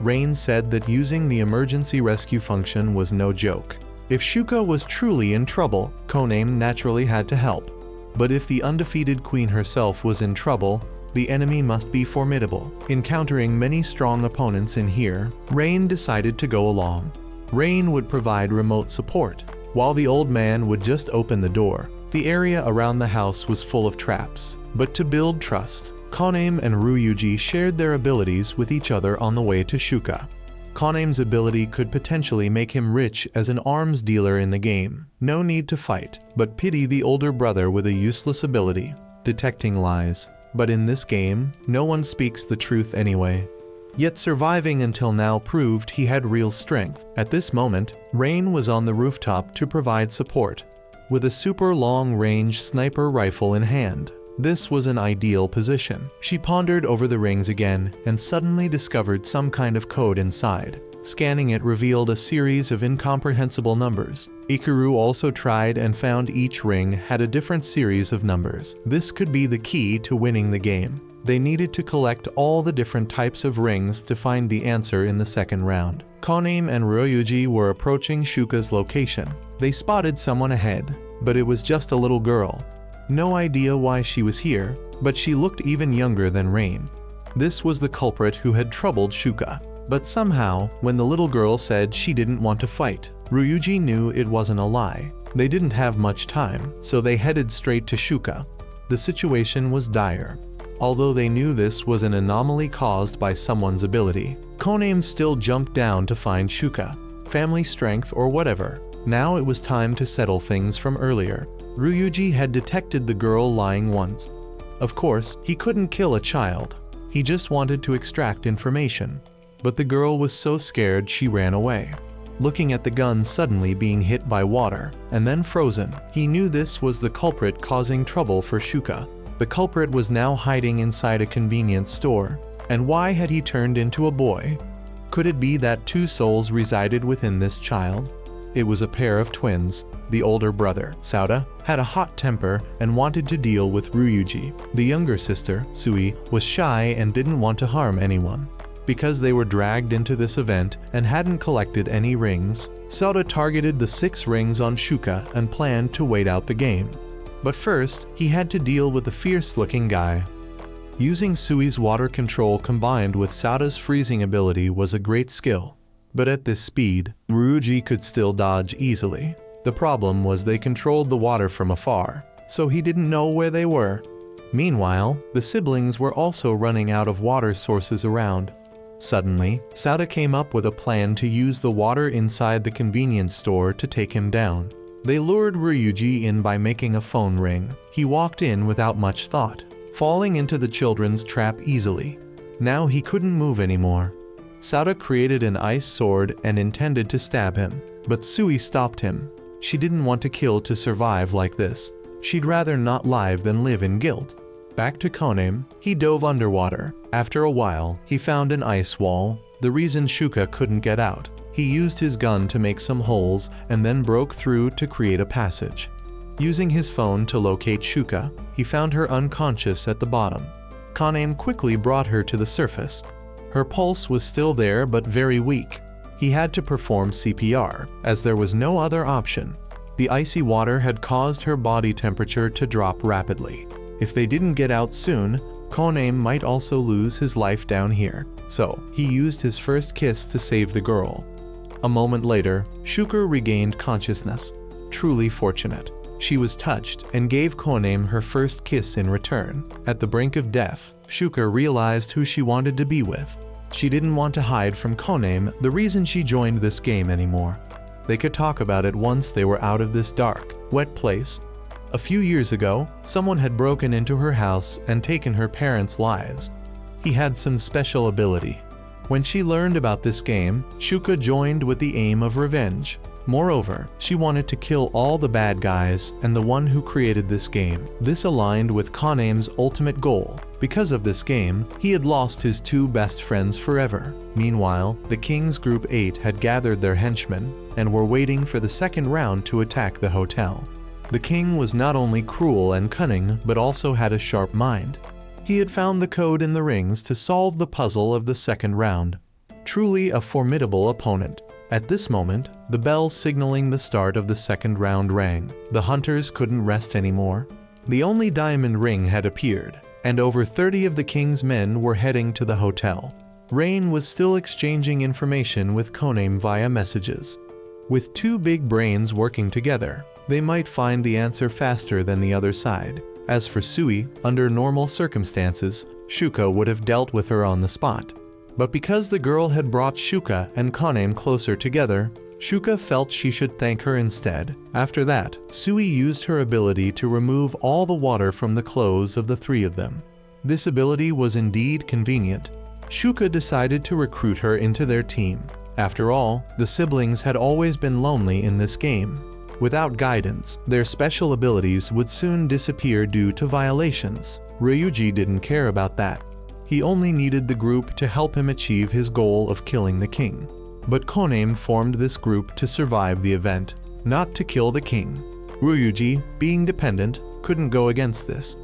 Rain said that using the emergency rescue function was no joke. If Shuka was truly in trouble, Koname naturally had to help. But if the undefeated queen herself was in trouble, the enemy must be formidable. Encountering many strong opponents in here, Rain decided to go along. Rain would provide remote support, while the old man would just open the door. The area around the house was full of traps, but to build trust, Koname and Ryuji shared their abilities with each other on the way to Shuka. Koname's ability could potentially make him rich as an arms dealer in the game. No need to fight, but pity the older brother with a useless ability, detecting lies. But in this game, no one speaks the truth anyway. Yet surviving until now proved he had real strength. At this moment, Rain was on the rooftop to provide support, with a super long-range sniper rifle in hand. This was an ideal position. She pondered over the rings again and suddenly discovered some kind of code inside. Scanning it revealed a series of incomprehensible numbers. Ikaru also tried and found each ring had a different series of numbers. This could be the key to winning the game. They needed to collect all the different types of rings to find the answer in the second round. Koname and Ryuji were approaching Shuka's location. They spotted someone ahead, but it was just a little girl. No idea why she was here, but she looked even younger than Rain. This was the culprit who had troubled Shuka. But somehow, when the little girl said she didn't want to fight, Ryuji knew it wasn't a lie. They didn't have much time, so they headed straight to Shuka. The situation was dire. Although they knew this was an anomaly caused by someone's ability, Koname still jumped down to find Shuka. Family strength or whatever. Now it was time to settle things from earlier. Ryuji had detected the girl lying once. Of course, he couldn't kill a child. He just wanted to extract information. But the girl was so scared she ran away. Looking at the gun suddenly being hit by water, and then frozen, he knew this was the culprit causing trouble for Shuka. The culprit was now hiding inside a convenience store. And why had he turned into a boy? Could it be that two souls resided within this child? It was a pair of twins. The older brother, Sauda, had a hot temper and wanted to deal with Ryuji. The younger sister, Sui, was shy and didn't want to harm anyone. Because they were dragged into this event and hadn't collected any rings, Sauda targeted the 6 rings on Shuka and planned to wait out the game. But first, he had to deal with the fierce-looking guy. Using Sui's water control combined with Sauda's freezing ability was a great skill. But at this speed, Ryuji could still dodge easily. The problem was they controlled the water from afar, so he didn't know where they were. Meanwhile, the siblings were also running out of water sources around. Suddenly, Sauda came up with a plan to use the water inside the convenience store to take him down. They lured Ryuji in by making a phone ring. He walked in without much thought, falling into the children's trap easily. Now he couldn't move anymore. Sauda created an ice sword and intended to stab him, but Sui stopped him. She didn't want to kill to survive like this. She'd rather not live than live in guilt. Back to Koname, he dove underwater. After a while, he found an ice wall, the reason Shuka couldn't get out. He used his gun to make some holes and then broke through to create a passage. Using his phone to locate Shuka, he found her unconscious at the bottom. Koname quickly brought her to the surface. Her pulse was still there but very weak. He had to perform CPR, as there was no other option. The icy water had caused her body temperature to drop rapidly. If they didn't get out soon, Koname might also lose his life down here, so he used his first kiss to save the girl. A moment later, Shuka regained consciousness. Truly fortunate. She was touched and gave Koname her first kiss in return. At the brink of death, Shuka realized who she wanted to be with. She didn't want to hide from Koname the reason she joined this game anymore. They could talk about it once they were out of this dark, wet place. A few years ago, someone had broken into her house and taken her parents' lives. He had some special ability. When she learned about this game, Shuka joined with the aim of revenge. Moreover, she wanted to kill all the bad guys and the one who created this game. This aligned with Koname's ultimate goal. Because of this game, he had lost his two best friends forever. Meanwhile, the King's Group 8 had gathered their henchmen and were waiting for the second round to attack the hotel. The king was not only cruel and cunning, but also had a sharp mind. He had found the code in the rings to solve the puzzle of the second round. Truly a formidable opponent. At this moment, the bell signaling the start of the second round rang. The hunters couldn't rest anymore. The only diamond ring had appeared, and over 30 of the king's men were heading to the hotel. Rain was still exchanging information with Koname via messages. With two big brains working together, they might find the answer faster than the other side. As for Sui, under normal circumstances, Shuka would have dealt with her on the spot. But because the girl had brought Shuka and Koname closer together, Shuka felt she should thank her instead. After that, Sui used her ability to remove all the water from the clothes of the three of them. This ability was indeed convenient. Shuka decided to recruit her into their team. After all, the siblings had always been lonely in this game. Without guidance, their special abilities would soon disappear due to violations. Ryuji didn't care about that. He only needed the group to help him achieve his goal of killing the king. But Koname formed this group to survive the event, not to kill the king. Ryuji, being dependent, couldn't go against this.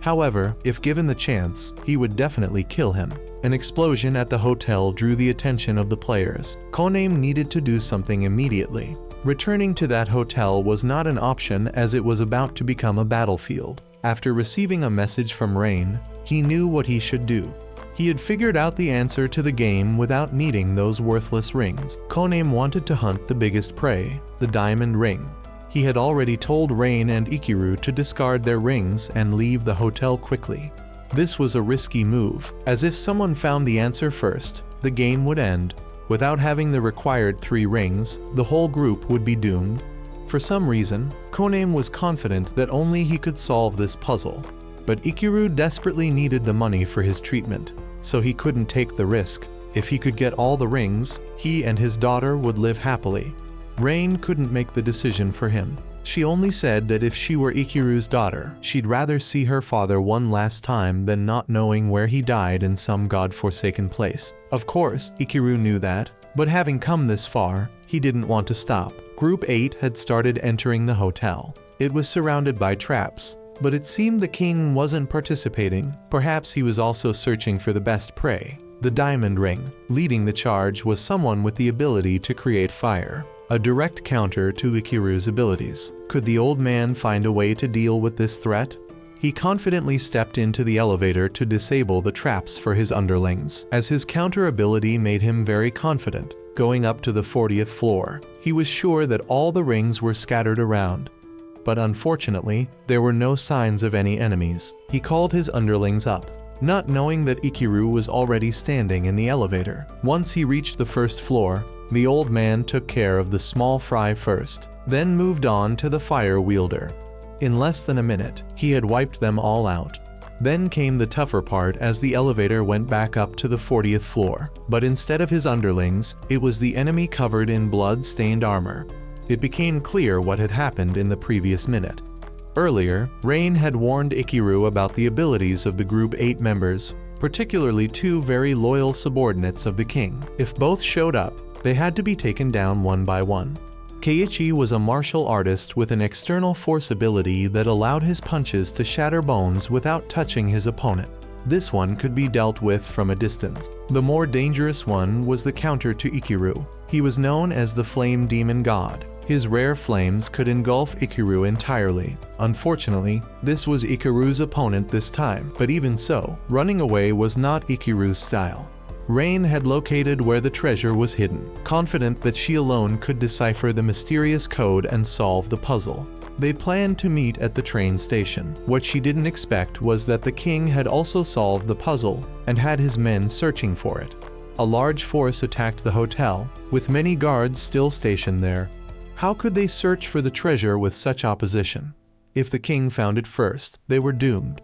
However, if given the chance, he would definitely kill him. An explosion at the hotel drew the attention of the players. Koname needed to do something immediately. Returning to that hotel was not an option as it was about to become a battlefield. After receiving a message from Rain, he knew what he should do. He had figured out the answer to the game without needing those worthless rings. Koname wanted to hunt the biggest prey, the diamond ring. He had already told Rain and Ikiru to discard their rings and leave the hotel quickly. This was a risky move, as if someone found the answer first, the game would end. Without having the required 3 rings, the whole group would be doomed. For some reason, Koname was confident that only he could solve this puzzle. But Ikiru desperately needed the money for his treatment, so he couldn't take the risk. If he could get all the rings, he and his daughter would live happily. Rain couldn't make the decision for him. She only said that if she were Ikiru's daughter, she'd rather see her father one last time than not knowing where he died in some god-forsaken place. Of course, Ikiru knew that, but having come this far, he didn't want to stop. Group 8 had started entering the hotel. It was surrounded by traps, but it seemed the king wasn't participating. Perhaps he was also searching for the best prey, the diamond ring. Leading the charge was someone with the ability to create fire, a direct counter to Ikiru's abilities. Could the old man find a way to deal with this threat? He confidently stepped into the elevator to disable the traps for his underlings, as his counter ability made him very confident. Going up to the 40th floor, he was sure that all the rings were scattered around. But unfortunately, there were no signs of any enemies. He called his underlings up, not knowing that Ikiru was already standing in the elevator. Once he reached the first floor, the old man took care of the small fry first, then moved on to the fire wielder. In less than a minute, he had wiped them all out. Then came the tougher part as the elevator went back up to the 40th floor. But instead of his underlings, it was the enemy covered in blood-stained armor. It became clear what had happened in the previous minute. Earlier, Rain had warned Ikiru about the abilities of the Group 8 members, particularly 2 very loyal subordinates of the king. If both showed up, they had to be taken down one by one. Keiichi was a martial artist with an external force ability that allowed his punches to shatter bones without touching his opponent. This one could be dealt with from a distance. The more dangerous one was the counter to Ikiru. He was known as the Flame Demon God. His rare flames could engulf Ikiru entirely. Unfortunately, this was Ikiru's opponent this time, but even so, running away was not Ikiru's style. Rain had located where the treasure was hidden, confident that she alone could decipher the mysterious code and solve the puzzle. They planned to meet at the train station. What she didn't expect was that the king had also solved the puzzle and had his men searching for it. A large force attacked the hotel, with many guards still stationed there. How could they search for the treasure with such opposition? If the king found it first, they were doomed.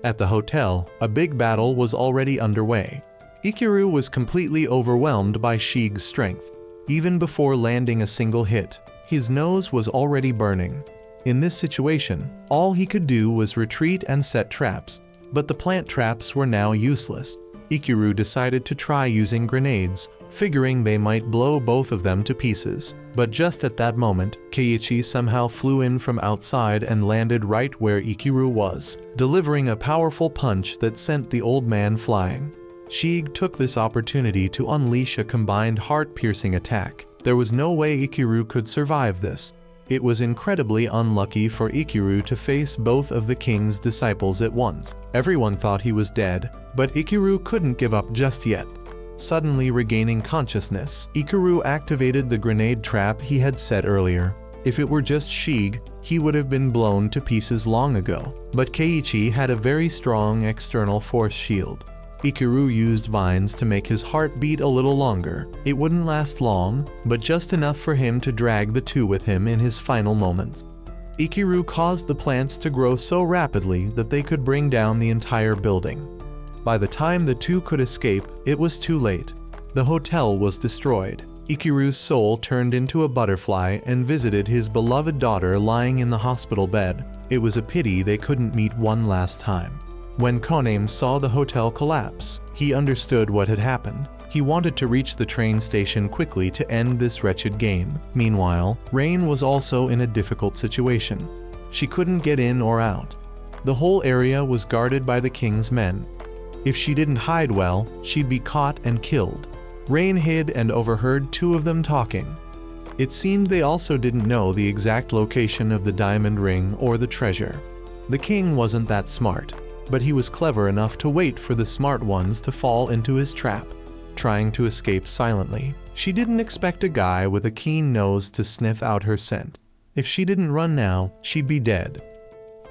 At the hotel, a big battle was already underway. Ikiru was completely overwhelmed by Shig's strength. Even before landing a single hit, his nose was already burning. In this situation, all he could do was retreat and set traps, but the plant traps were now useless. Ikiru decided to try using grenades, figuring they might blow both of them to pieces. But just at that moment, Keiichi somehow flew in from outside and landed right where Ikiru was, delivering a powerful punch that sent the old man flying. Shig took this opportunity to unleash a combined heart-piercing attack. There was no way Ikiru could survive this. It was incredibly unlucky for Ikiru to face both of the king's disciples at once. Everyone thought he was dead, but Ikiru couldn't give up just yet. Suddenly regaining consciousness, Ikiru activated the grenade trap he had set earlier. If it were just Shig, he would have been blown to pieces long ago. But Keiichi had a very strong external force shield. Ikiru used vines to make his heart beat a little longer. It wouldn't last long, but just enough for him to drag the two with him in his final moments. Ikiru caused the plants to grow so rapidly that they could bring down the entire building. By the time the two could escape, it was too late. The hotel was destroyed. Ikiru's soul turned into a butterfly and visited his beloved daughter lying in the hospital bed. It was a pity they couldn't meet one last time. When Koname saw the hotel collapse, he understood what had happened. He wanted to reach the train station quickly to end this wretched game. Meanwhile, Rain was also in a difficult situation. She couldn't get in or out. The whole area was guarded by the king's men. If she didn't hide well, she'd be caught and killed. Rain hid and overheard two of them talking. It seemed they also didn't know the exact location of the diamond ring or the treasure. The king wasn't that smart, but he was clever enough to wait for the smart ones to fall into his trap, trying to escape silently. She didn't expect a guy with a keen nose to sniff out her scent. If she didn't run now, she'd be dead.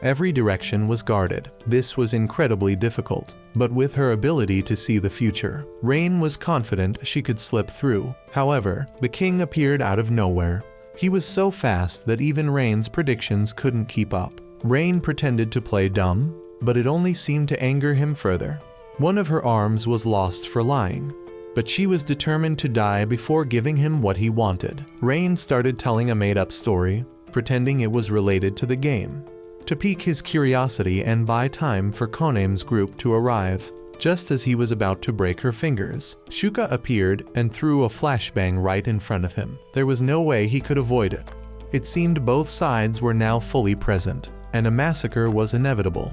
Every direction was guarded. This was incredibly difficult, but with her ability to see the future, Rain was confident she could slip through. However, the king appeared out of nowhere. He was so fast that even Rain's predictions couldn't keep up. Rain pretended to play dumb, but it only seemed to anger him further. One of her arms was lost for lying, but she was determined to die before giving him what he wanted. Rain started telling a made-up story, pretending it was related to the game, to pique his curiosity and buy time for Koname's group to arrive. Just as he was about to break her fingers, Shuka appeared and threw a flashbang right in front of him. There was no way he could avoid it. It seemed both sides were now fully present, and a massacre was inevitable.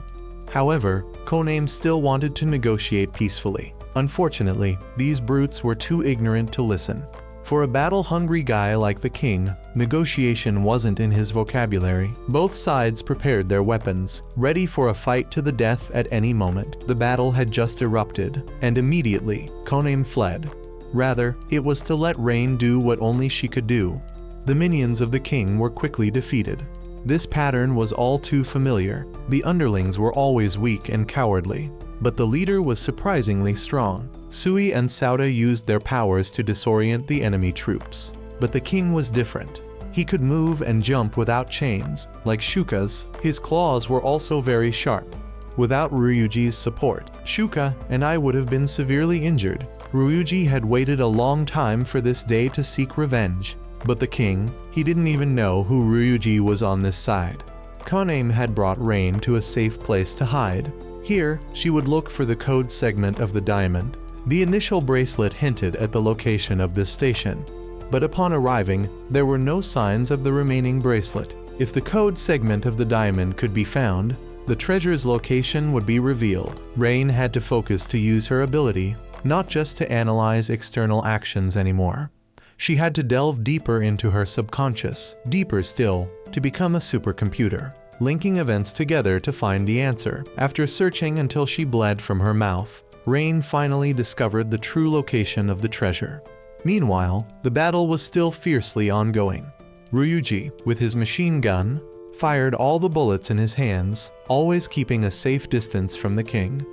However, Koname still wanted to negotiate peacefully. Unfortunately, these brutes were too ignorant to listen. For a battle-hungry guy like the king, negotiation wasn't in his vocabulary. Both sides prepared their weapons, ready for a fight to the death at any moment. The battle had just erupted, and immediately, Koname fled. Rather, it was to let Rain do what only she could do. The minions of the king were quickly defeated. This pattern was all too familiar. The underlings were always weak and cowardly, but the leader was surprisingly strong. Sui and Sauda used their powers to disorient the enemy troops, but the king was different. He could move and jump without chains, like Shuka's. His claws were also very sharp. Without Ryuji's support, Shuka and I would have been severely injured. Ryuji had waited a long time for this day to seek revenge. But the king, he didn't even know who Ryuji was on this side. Koname had brought Rain to a safe place to hide. Here, she would look for the code segment of the diamond. The initial bracelet hinted at the location of this station, but upon arriving, there were no signs of the remaining bracelet. If the code segment of the diamond could be found, the treasure's location would be revealed. Rain had to focus to use her ability, not just to analyze external actions anymore. She had to delve deeper into her subconscious, deeper still, to become a supercomputer, linking events together to find the answer. After searching until she bled from her mouth, Rain finally discovered the true location of the treasure. Meanwhile, the battle was still fiercely ongoing. Ryuji, with his machine gun, fired all the bullets in his hands, always keeping a safe distance from the king.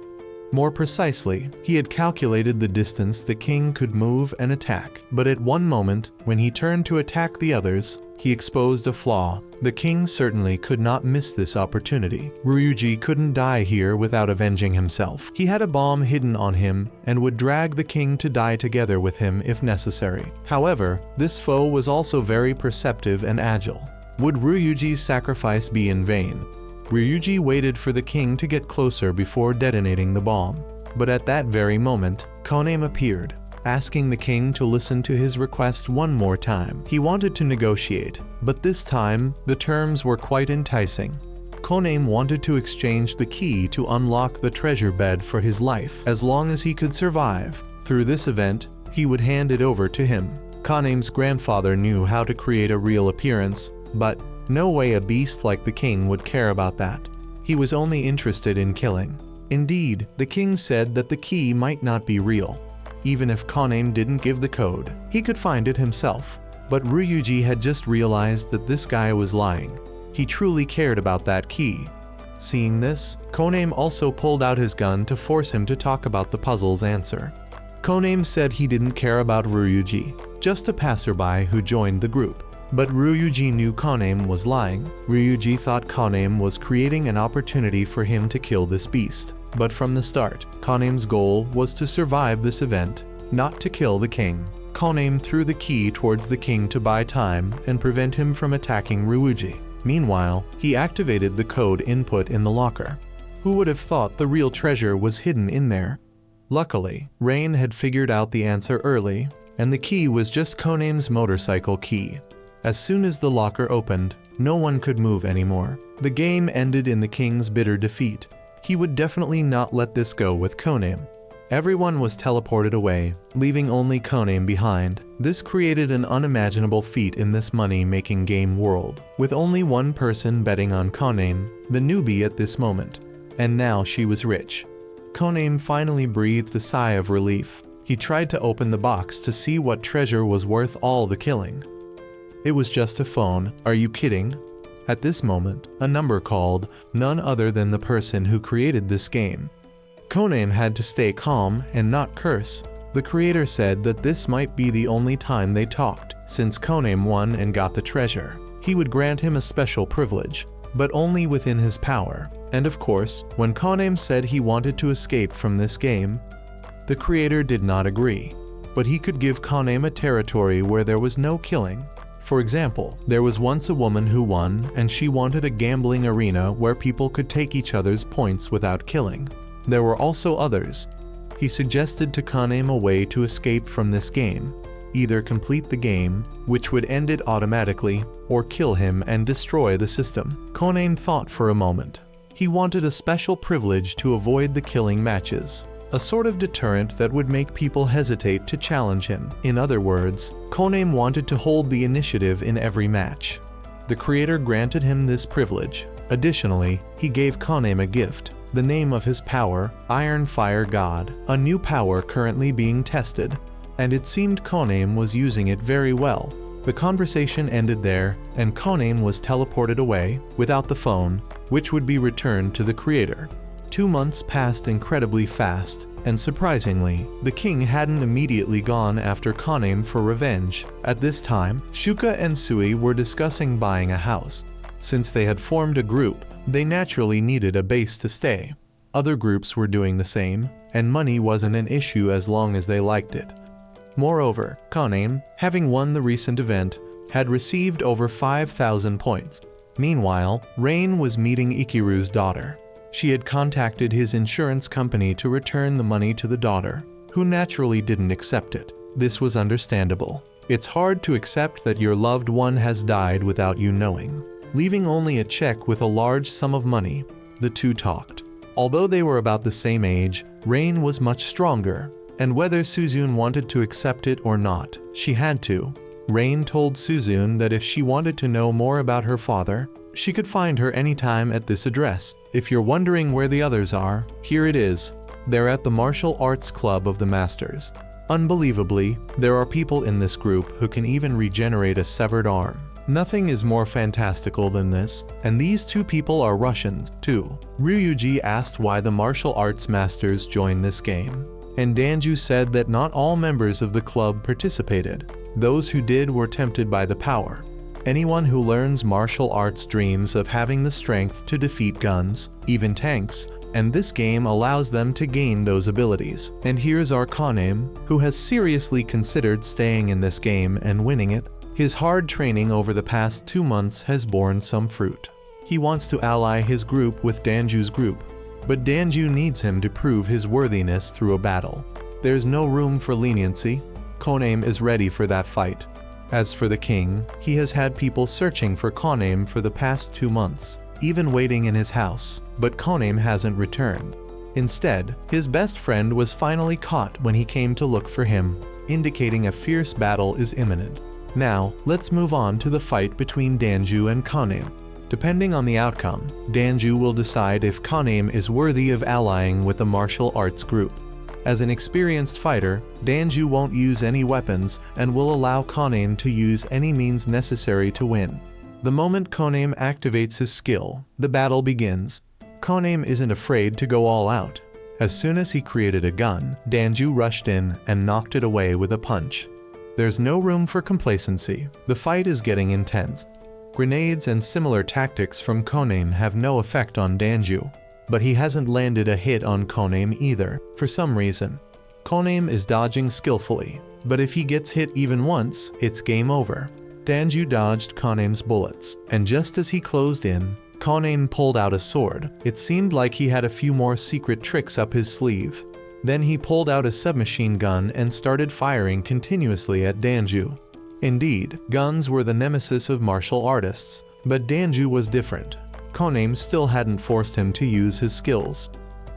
More precisely, he had calculated the distance the king could move and attack, but at one moment, when he turned to attack the others, he exposed a flaw. The king certainly could not miss this opportunity. Ryuji couldn't die here without avenging himself. He had a bomb hidden on him and would drag the king to die together with him if necessary. However, this foe was also very perceptive and agile. Would Ryuji's sacrifice be in vain? Ryuji waited for the king to get closer before detonating the bomb. But at that very moment, Koname appeared, asking the king to listen to his request one more time. He wanted to negotiate, but this time, the terms were quite enticing. Koname wanted to exchange the key to unlock the treasure bed for his life, as long as he could survive. Through this event, he would hand it over to him. Koname's grandfather knew how to create a real appearance, but no way a beast like the king would care about that. He was only interested in killing. Indeed, the king said that the key might not be real. Even if Koname didn't give the code, he could find it himself. But Ryuji had just realized that this guy was lying. He truly cared about that key. Seeing this, Koname also pulled out his gun to force him to talk about the puzzle's answer. Koname said he didn't care about Ryuji, just a passerby who joined the group. But Ryuji knew Koname was lying. Ryuji thought Koname was creating an opportunity for him to kill this beast. But from the start, Koname's goal was to survive this event, not to kill the king. Koname threw the key towards the king to buy time and prevent him from attacking Ryuji. Meanwhile, he activated the code input in the locker. Who would have thought the real treasure was hidden in there? Luckily, Rain had figured out the answer early, and the key was just Koname's motorcycle key. As soon as the locker opened, no one could move anymore. The game ended in the king's bitter defeat. He would definitely not let this go with Koname. Everyone was teleported away, leaving only Koname behind. This created an unimaginable feat in this money-making game world, with only one person betting on Koname, the newbie at this moment. And now she was rich. Koname finally breathed a sigh of relief. He tried to open the box to see what treasure was worth all the killing. It was just a phone. Are you kidding? At this moment, a number called, none other than the person who created this game. Koname had to stay calm and not curse. The creator said that this might be the only time they talked, since Koname won and got the treasure. He would grant him a special privilege, but only within his power. And of course, when Koname said he wanted to escape from this game, the creator did not agree. But he could give Koname a territory where there was no killing. For example, there was once a woman who won, and she wanted a gambling arena where people could take each other's points without killing. There were also others. He suggested to Koname a way to escape from this game. Either complete the game, which would end it automatically, or kill him and destroy the system. Koname thought for a moment. He wanted a special privilege to avoid the killing matches. A sort of deterrent that would make people hesitate to challenge him. In other words, Koname wanted to hold the initiative in every match. The creator granted him this privilege. Additionally, he gave Koname a gift, the name of his power, Iron Fire God, a new power currently being tested, and it seemed Koname was using it very well. The conversation ended there, and Koname was teleported away, without the phone, which would be returned to the creator. 2 months passed incredibly fast, and surprisingly, the king hadn't immediately gone after Koname for revenge. At this time, Shuka and Sui were discussing buying a house. Since they had formed a group, they naturally needed a base to stay. Other groups were doing the same, and money wasn't an issue as long as they liked it. Moreover, Koname, having won the recent event, had received over 5,000 points. Meanwhile, Rain was meeting Ikiru's daughter. She had contacted his insurance company to return the money to the daughter, who naturally didn't accept it. This was understandable. It's hard to accept that your loved one has died without you knowing. Leaving only a check with a large sum of money, the two talked. Although they were about the same age, Rain was much stronger, and whether Suzune wanted to accept it or not, she had to. Rain told Suzune that if she wanted to know more about her father, she could find her anytime at this address. If you're wondering where the others are, here it is. They're at the Martial Arts Club of the Masters. Unbelievably, there are people in this group who can even regenerate a severed arm. Nothing is more fantastical than this, and these two people are Russians, too. Ryuji asked why the martial arts masters joined this game, and Danju said that not all members of the club participated. Those who did were tempted by the power. Anyone who learns martial arts dreams of having the strength to defeat guns, even tanks, and this game allows them to gain those abilities. And here's our Kaname, who has seriously considered staying in this game and winning it. His hard training over the past 2 months has borne some fruit. He wants to ally his group with Danju's group, but Danju needs him to prove his worthiness through a battle. There's no room for leniency. Kaname is ready for that fight. As for the king, he has had people searching for Kaname for the past 2 months, even waiting in his house, but Kaname hasn't returned. Instead, his best friend was finally caught when he came to look for him, indicating a fierce battle is imminent. Now, let's move on to the fight between Danju and Kaname. Depending on the outcome, Danju will decide if Kaname is worthy of allying with the martial arts group. As an experienced fighter, Danju won't use any weapons and will allow Kaname to use any means necessary to win. The moment Kaname activates his skill, the battle begins. Kaname isn't afraid to go all out. As soon as he created a gun, Danju rushed in and knocked it away with a punch. There's no room for complacency. The fight is getting intense. Grenades and similar tactics from Kaname have no effect on Danju, but he hasn't landed a hit on Kaname either, for some reason. Kaname is dodging skillfully, but if he gets hit even once, it's game over. Danju dodged Kaname's bullets, and just as he closed in, Kaname pulled out a sword. It seemed like he had a few more secret tricks up his sleeve. Then he pulled out a submachine gun and started firing continuously at Danju. Indeed, guns were the nemesis of martial artists, but Danju was different. Kaname still hadn't forced him to use his skills.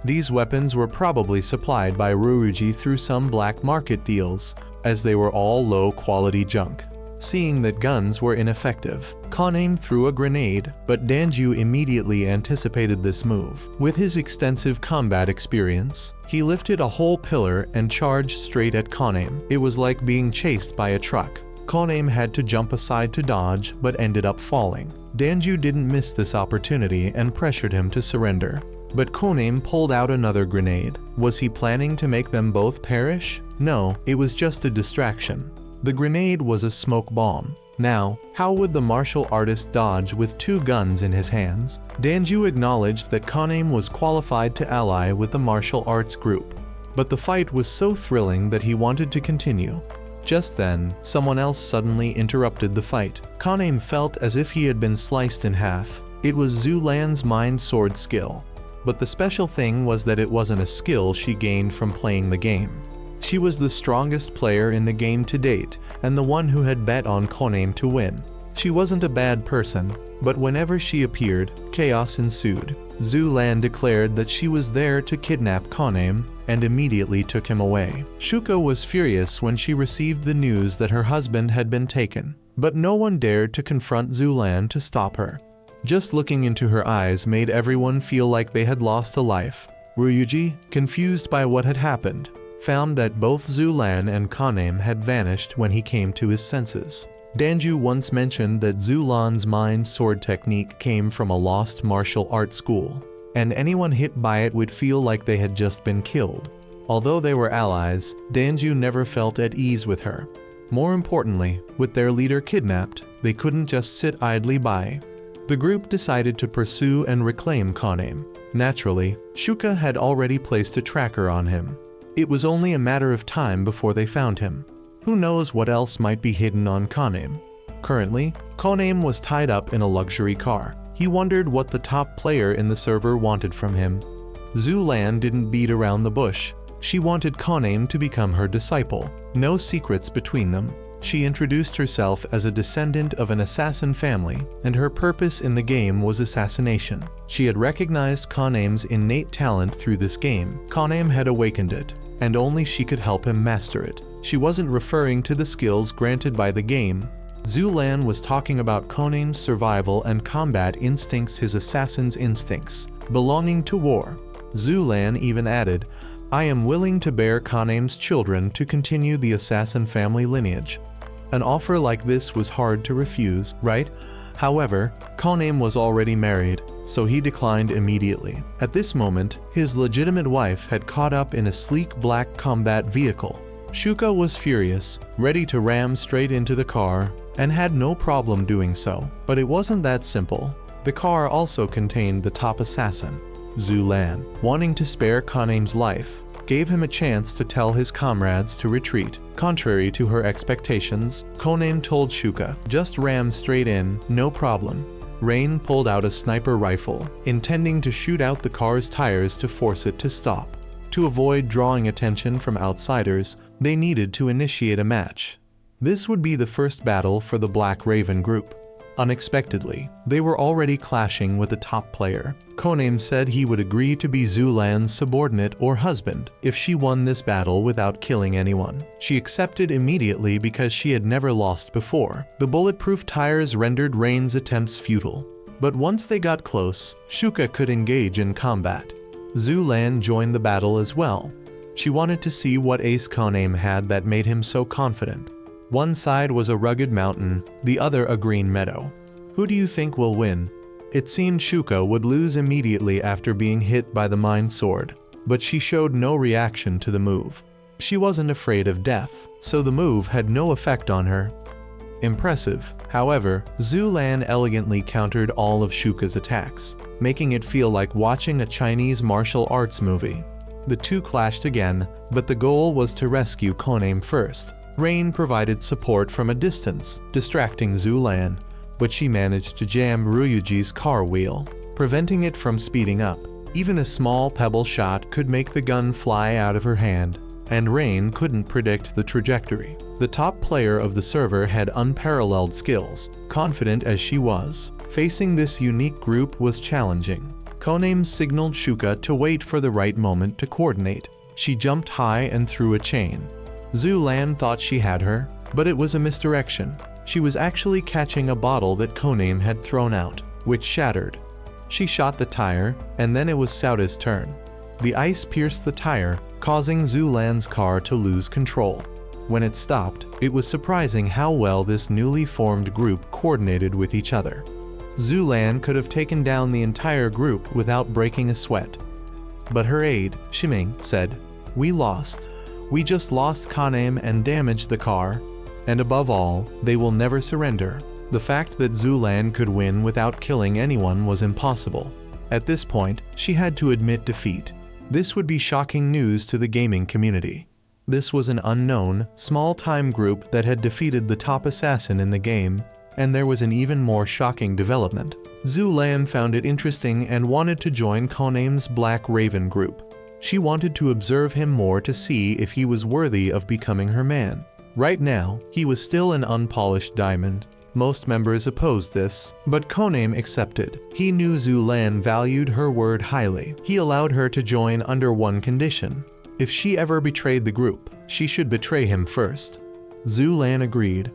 These weapons were probably supplied by Ryuji through some black market deals, as they were all low-quality junk. Seeing that guns were ineffective, Kaname threw a grenade, but Danju immediately anticipated this move. With his extensive combat experience, he lifted a whole pillar and charged straight at Kaname. It was like being chased by a truck. Kaname had to jump aside to dodge, but ended up falling. Danju didn't miss this opportunity and pressured him to surrender. But Kaname pulled out another grenade. Was he planning to make them both perish? No, it was just a distraction. The grenade was a smoke bomb. Now, how would the martial artist dodge with 2 guns in his hands? Danju acknowledged that Kaname was qualified to ally with the martial arts group, but the fight was so thrilling that he wanted to continue. Just then, someone else suddenly interrupted the fight. Kaname felt as if he had been sliced in half. It was Zhu Lan's mind sword skill, but the special thing was that it wasn't a skill she gained from playing the game. She was the strongest player in the game to date, and the one who had bet on Kaname to win. She wasn't a bad person, but whenever she appeared, chaos ensued. Zhu Lan declared that she was there to kidnap Kaname, and immediately took him away. Shuko was furious when she received the news that her husband had been taken, but no one dared to confront Zhu Lan to stop her. Just looking into her eyes made everyone feel like they had lost a life. Ryuji, confused by what had happened, found that both Zhu Lan and Kaname had vanished when he came to his senses. Danju once mentioned that Zhu Lan's mind sword technique came from a lost martial arts school, and anyone hit by it would feel like they had just been killed. Although they were allies, Danju never felt at ease with her. More importantly, with their leader kidnapped, they couldn't just sit idly by. The group decided to pursue and reclaim Kaname. Naturally, Shuka had already placed a tracker on him. It was only a matter of time before they found him. Who knows what else might be hidden on Kaname? Currently, Kaname was tied up in a luxury car. He wondered what the top player in the server wanted from him. Zhu Lan didn't beat around the bush. She wanted Kaname to become her disciple. No secrets between them. She introduced herself as a descendant of an assassin family, and her purpose in the game was assassination. She had recognized Kaname's innate talent through this game. Kaname had awakened it. and only she could help him master it. She wasn't referring to the skills granted by the game. Zhu Lan was talking about Koname's survival and combat instincts, his assassin's instincts, belonging to war. Zhu Lan even added, "I am willing to bear Koname's children to continue the assassin family lineage." An offer like this was hard to refuse, right? However, Koname was already married, so he declined immediately. At this moment, his legitimate wife had caught up in a sleek black combat vehicle. Shuka was furious, ready to ram straight into the car, and had no problem doing so. But it wasn't that simple. The car also contained the top assassin, Zhu Lan. Wanting to spare Koname's life, gave him a chance to tell his comrades to retreat. Contrary to her expectations, Koname told Shuka, "Just ram straight in, no problem." Rain pulled out a sniper rifle, intending to shoot out the car's tires to force it to stop. To avoid drawing attention from outsiders, they needed to initiate a match. This would be the first battle for the Black Raven group. Unexpectedly, they were already clashing with the top player. Koname said he would agree to be Zhu Lan's subordinate or husband if she won this battle without killing anyone. She accepted immediately because she had never lost before. The bulletproof tires rendered Rain's attempts futile. But once they got close, Shuka could engage in combat. Zhu Lan joined the battle as well. She wanted to see what ace Koname had that made him so confident. One side was a rugged mountain, the other a green meadow. Who do you think will win? It seemed Shuka would lose immediately after being hit by the mind sword, but she showed no reaction to the move. She wasn't afraid of death, so the move had no effect on her. Impressive. However, Zhu Lan elegantly countered all of Shuka's attacks, making it feel like watching a Chinese martial arts movie. The two clashed again, but the goal was to rescue Koname first. Rain provided support from a distance, distracting Zhu Lan, but she managed to jam Ryuji's car wheel, preventing it from speeding up. Even a small pebble shot could make the gun fly out of her hand, and Rain couldn't predict the trajectory. The top player of the server had unparalleled skills. Confident as she was, facing this unique group was challenging. Koname signaled Shuka to wait for the right moment to coordinate. She jumped high and threw a chain. Zhu Lan thought she had her, but it was a misdirection. She was actually catching a bottle that Koname had thrown out, which shattered. She shot the tire, and then it was Sauda's turn. The ice pierced the tire, causing Zhu Lan's car to lose control. When it stopped, it was surprising how well this newly formed group coordinated with each other. Zhu Lan could have taken down the entire group without breaking a sweat. But her aide, Shiming, said, "We lost. We just lost Koname and damaged the car. And above all, they will never surrender." The fact that Zhu Lan could win without killing anyone was impossible. At this point, she had to admit defeat. This would be shocking news to the gaming community. This was an unknown, small-time group that had defeated the top assassin in the game, and there was an even more shocking development. Zhu Lan found it interesting and wanted to join Koname's Black Raven group. She wanted to observe him more to see if he was worthy of becoming her man. Right now, he was still an unpolished diamond. Most members opposed this, but Koname accepted. He knew Zhu Lan valued her word highly. He allowed her to join under one condition. If she ever betrayed the group, she should betray him first. Zhu Lan agreed.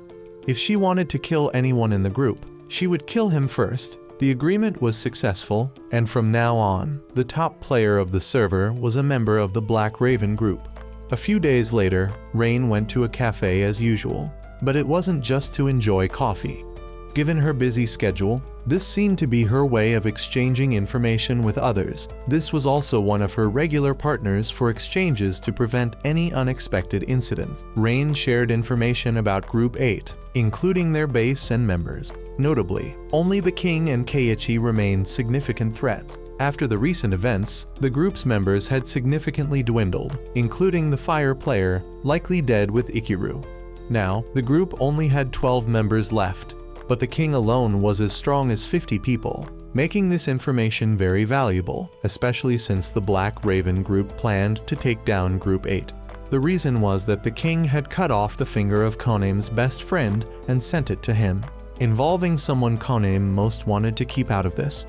If she wanted to kill anyone in the group, she would kill him first. The agreement was successful, and from now on, the top player of the server was a member of the Black Raven group. A few days later, Rain went to a cafe as usual, but it wasn't just to enjoy coffee. Given her busy schedule, this seemed to be her way of exchanging information with others. This was also one of her regular partners for exchanges to prevent any unexpected incidents. Rain shared information about Group 8, including their base and members. Notably, only the King and Keiichi remained significant threats. After the recent events, the group's members had significantly dwindled, including the fire player, likely dead with Ikiru. Now, the group only had 12 members left, but the king alone was as strong as 50 people, making this information very valuable, especially since the Black Raven group planned to take down Group 8. The reason was that the king had cut off the finger of Koname's best friend and sent it to him, involving someone Koname most wanted to keep out of this.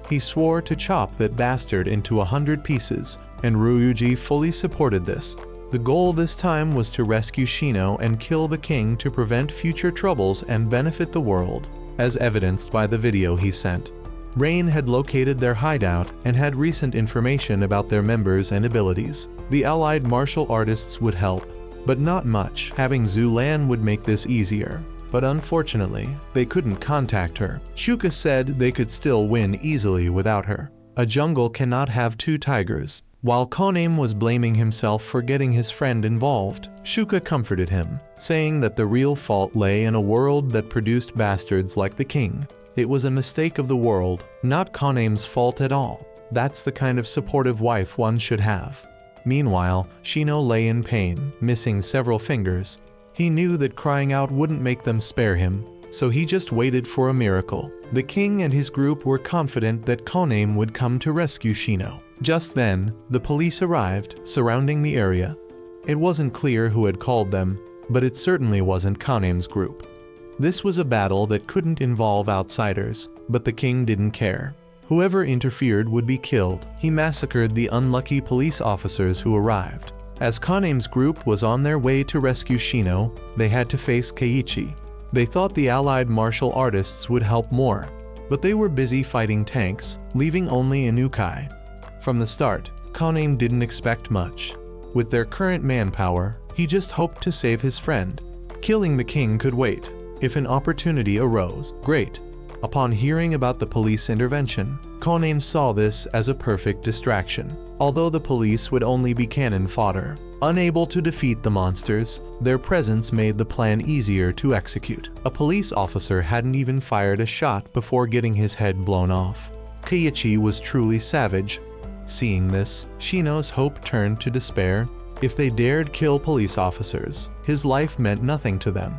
He swore to chop that bastard into 100 pieces, and Ryuji fully supported this. The goal this time was to rescue Shino and kill the king to prevent future troubles and benefit the world, as evidenced by the video he sent. Rain had located their hideout and had recent information about their members and abilities. The allied martial artists would help, but not much. Having Zulan would make this easier. But unfortunately, they couldn't contact her. Shuka said they could still win easily without her. A jungle cannot have two tigers. While Koname was blaming himself for getting his friend involved, Shuka comforted him, saying that the real fault lay in a world that produced bastards like the king. It was a mistake of the world, not Koname's fault at all. That's the kind of supportive wife one should have. Meanwhile, Shino lay in pain, missing several fingers. He knew that crying out wouldn't make them spare him, so he just waited for a miracle. The king and his group were confident that Koname would come to rescue Shino. Just then, the police arrived, surrounding the area. It wasn't clear who had called them, but it certainly wasn't Koname's group. This was a battle that couldn't involve outsiders, but the king didn't care. Whoever interfered would be killed. He massacred the unlucky police officers who arrived. As Koname's group was on their way to rescue Shino, they had to face Keiichi. They thought the allied martial artists would help more, but they were busy fighting tanks, leaving only Inukai. From the start, Koname didn't expect much. With their current manpower, he just hoped to save his friend. Killing the king could wait. If an opportunity arose, great. Upon hearing about the police intervention, Koname saw this as a perfect distraction. Although the police would only be cannon fodder, unable to defeat the monsters, their presence made the plan easier to execute. A police officer hadn't even fired a shot before getting his head blown off. Keiichi was truly savage. Seeing this, Shino's hope turned to despair. If they dared kill police officers, his life meant nothing to them.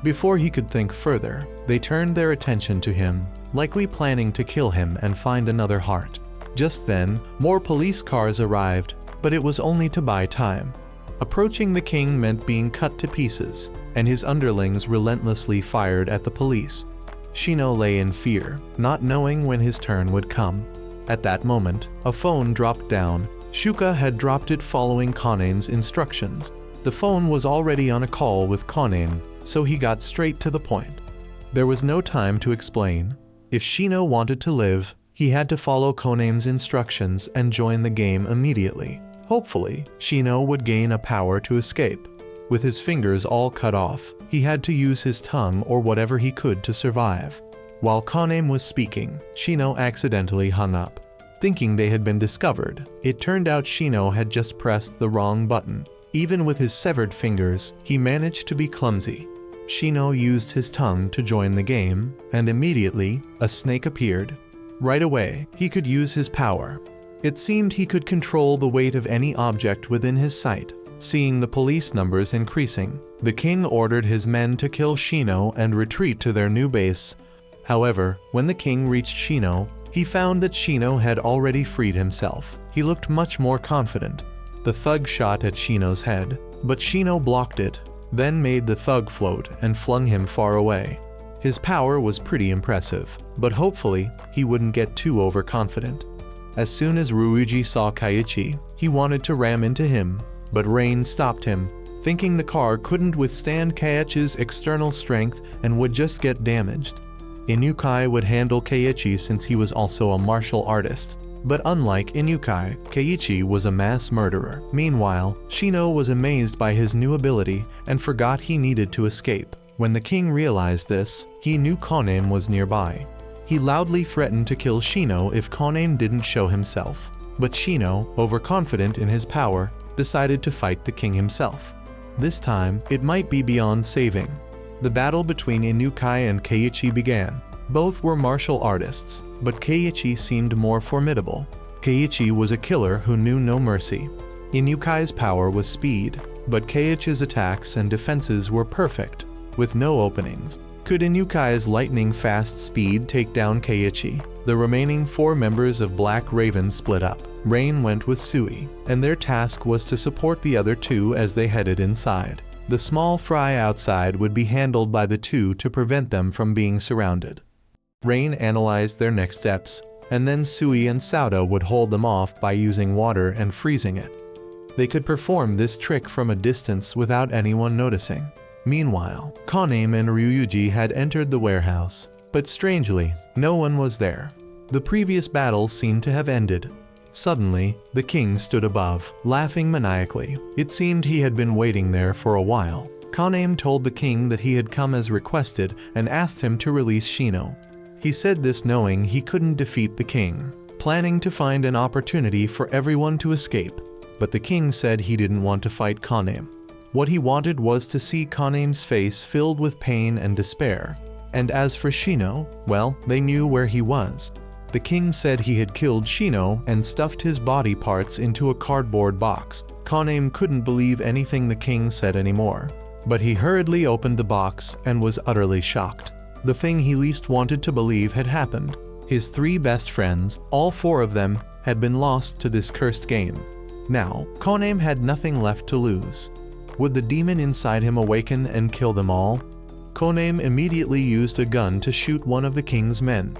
Before he could think further, they turned their attention to him, likely planning to kill him and find another heart. Just then, more police cars arrived, but it was only to buy time. Approaching the king meant being cut to pieces, and his underlings relentlessly fired at the police. Shino lay in fear, not knowing when his turn would come. At that moment, a phone dropped down. Shuka had dropped it following Koname's instructions. The phone was already on a call with Koname, so he got straight to the point. There was no time to explain. If Shino wanted to live, he had to follow Koname's instructions and join the game immediately. Hopefully, Shino would gain a power to escape. With his fingers all cut off, he had to use his tongue or whatever he could to survive. While Koname was speaking, Shino accidentally hung up. Thinking they had been discovered, it turned out Shino had just pressed the wrong button. Even with his severed fingers, he managed to be clumsy. Shino used his tongue to join the game, and immediately, a snake appeared. Right away, he could use his power. It seemed he could control the weight of any object within his sight. Seeing the police numbers increasing, the king ordered his men to kill Shino and retreat to their new base. However, when the king reached Shino, he found that Shino had already freed himself. He looked much more confident. The thug shot at Shino's head, but Shino blocked it, then made the thug float and flung him far away. His power was pretty impressive, but hopefully, he wouldn't get too overconfident. As soon as Ryuji saw Keiichi, he wanted to ram into him, but Rain stopped him, thinking the car couldn't withstand Keiichi's external strength and would just get damaged. Inukai would handle Keiichi since he was also a martial artist. But unlike Inukai, Keiichi was a mass murderer. Meanwhile, Shino was amazed by his new ability and forgot he needed to escape. When the king realized this, he knew Koname was nearby. He loudly threatened to kill Shino if Koname didn't show himself. But Shino, overconfident in his power, decided to fight the king himself. This time, it might be beyond saving. The battle between Inukai and Keiichi began. Both were martial artists, but Keiichi seemed more formidable. Keiichi was a killer who knew no mercy. Inukai's power was speed, but Keiichi's attacks and defenses were perfect, with no openings. Could Inukai's lightning-fast speed take down Keiichi? The remaining 4 members of Black Raven split up. Rain went with Sui, and their task was to support the other 2 as they headed inside. The small fry outside would be handled by the 2 to prevent them from being surrounded. Rain analyzed their next steps, and then Sui and Sauda would hold them off by using water and freezing it. They could perform this trick from a distance without anyone noticing. Meanwhile, Kaname and Ryuji had entered the warehouse, but strangely, no one was there. The previous battle seemed to have ended. Suddenly, the king stood above, laughing maniacally. It seemed he had been waiting there for a while. Kaname told the king that he had come as requested and asked him to release Shino. He said this knowing he couldn't defeat the king, planning to find an opportunity for everyone to escape. But the king said he didn't want to fight Kaname. What he wanted was to see Kaname's face filled with pain and despair. And as for Shino, well, they knew where he was. The king said he had killed Shino and stuffed his body parts into a cardboard box. Kaname couldn't believe anything the king said anymore. But he hurriedly opened the box and was utterly shocked. The thing he least wanted to believe had happened. His 3 best friends, all 4 of them, had been lost to this cursed game. Now, Kaname had nothing left to lose. Would the demon inside him awaken and kill them all? Kaname immediately used a gun to shoot one of the king's men.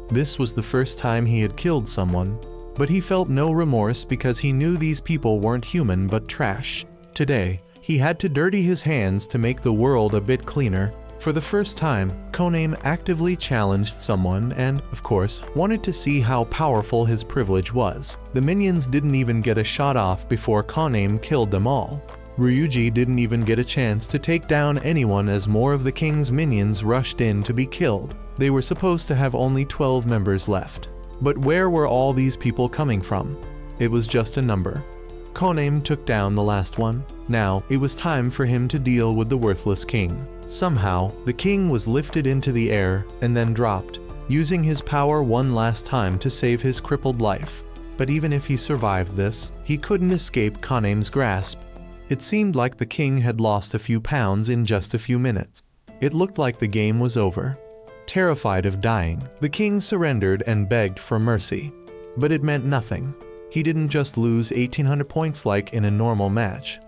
This was the first time he had killed someone, but he felt no remorse because he knew these people weren't human but trash. Today, he had to dirty his hands to make the world a bit cleaner. For the first time, Kaname actively challenged someone and, of course, wanted to see how powerful his privilege was. The minions didn't even get a shot off before Kaname killed them all. Ryuji didn't even get a chance to take down anyone as more of the king's minions rushed in to be killed. They were supposed to have only 12 members left. But where were all these people coming from? It was just a number. Kaname took down the last one. Now, it was time for him to deal with the worthless king. Somehow, the king was lifted into the air and then dropped, using his power one last time to save his crippled life. But even if he survived this, he couldn't escape Kaname's grasp. It seemed like the king had lost a few pounds in just a few minutes. It looked like the game was over. Terrified of dying, the king surrendered and begged for mercy. But it meant nothing. He didn't just lose 1,800 points like in a normal match.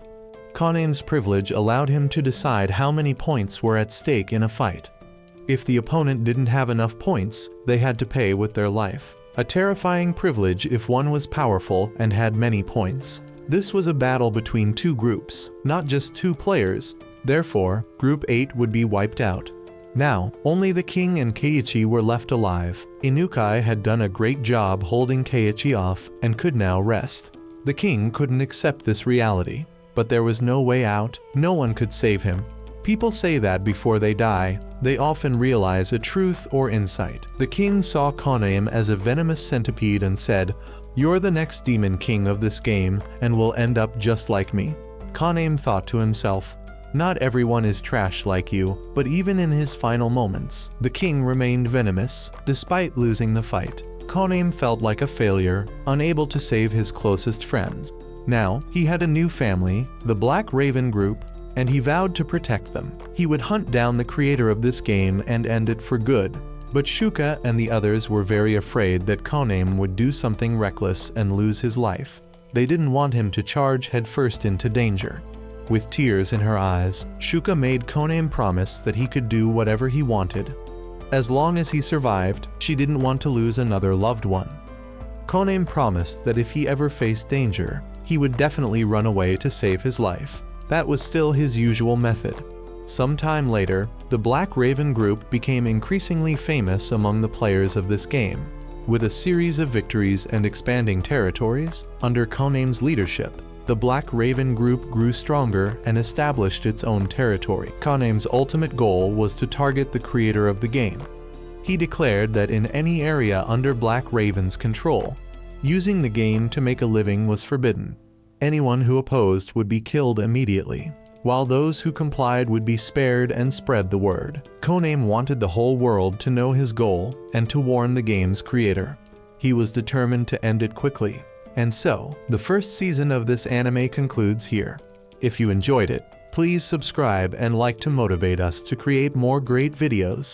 Kaname's privilege allowed him to decide how many points were at stake in a fight. If the opponent didn't have enough points, they had to pay with their life. A terrifying privilege if one was powerful and had many points. This was a battle between 2 groups, not just 2 players. Therefore, Group 8 would be wiped out. Now, only the king and Keiichi were left alive. Inukai had done a great job holding Keiichi off and could now rest. The king couldn't accept this reality. But there was no way out. No one could save him. People say that before they die, they often realize a truth or insight. The king saw Kaname as a venomous centipede and said, "You're the next demon king of this game and will end up just like me." Kaname thought to himself, "Not everyone is trash like you," but even in his final moments, the king remained venomous, despite losing the fight. Kaname felt like a failure, unable to save his closest friends. Now, he had a new family, the Black Raven Group, and he vowed to protect them. He would hunt down the creator of this game and end it for good. But Shuka and the others were very afraid that Kaname would do something reckless and lose his life. They didn't want him to charge headfirst into danger. With tears in her eyes, Shuka made Kaname promise that he could do whatever he wanted. As long as he survived, she didn't want to lose another loved one. Kaname promised that if he ever faced danger, he would definitely run away to save his life. That was still his usual method. Sometime later, the Black Raven Group became increasingly famous among the players of this game. With a series of victories and expanding territories, under Kaname's leadership, the Black Raven Group grew stronger and established its own territory. Kaname's ultimate goal was to target the creator of the game. He declared that in any area under Black Raven's control, using the game to make a living was forbidden. Anyone who opposed would be killed immediately, while those who complied would be spared and spread the word. Kaname wanted the whole world to know his goal and to warn the game's creator. He was determined to end it quickly. And so, the first season of this anime concludes here. If you enjoyed it, please subscribe and like to motivate us to create more great videos.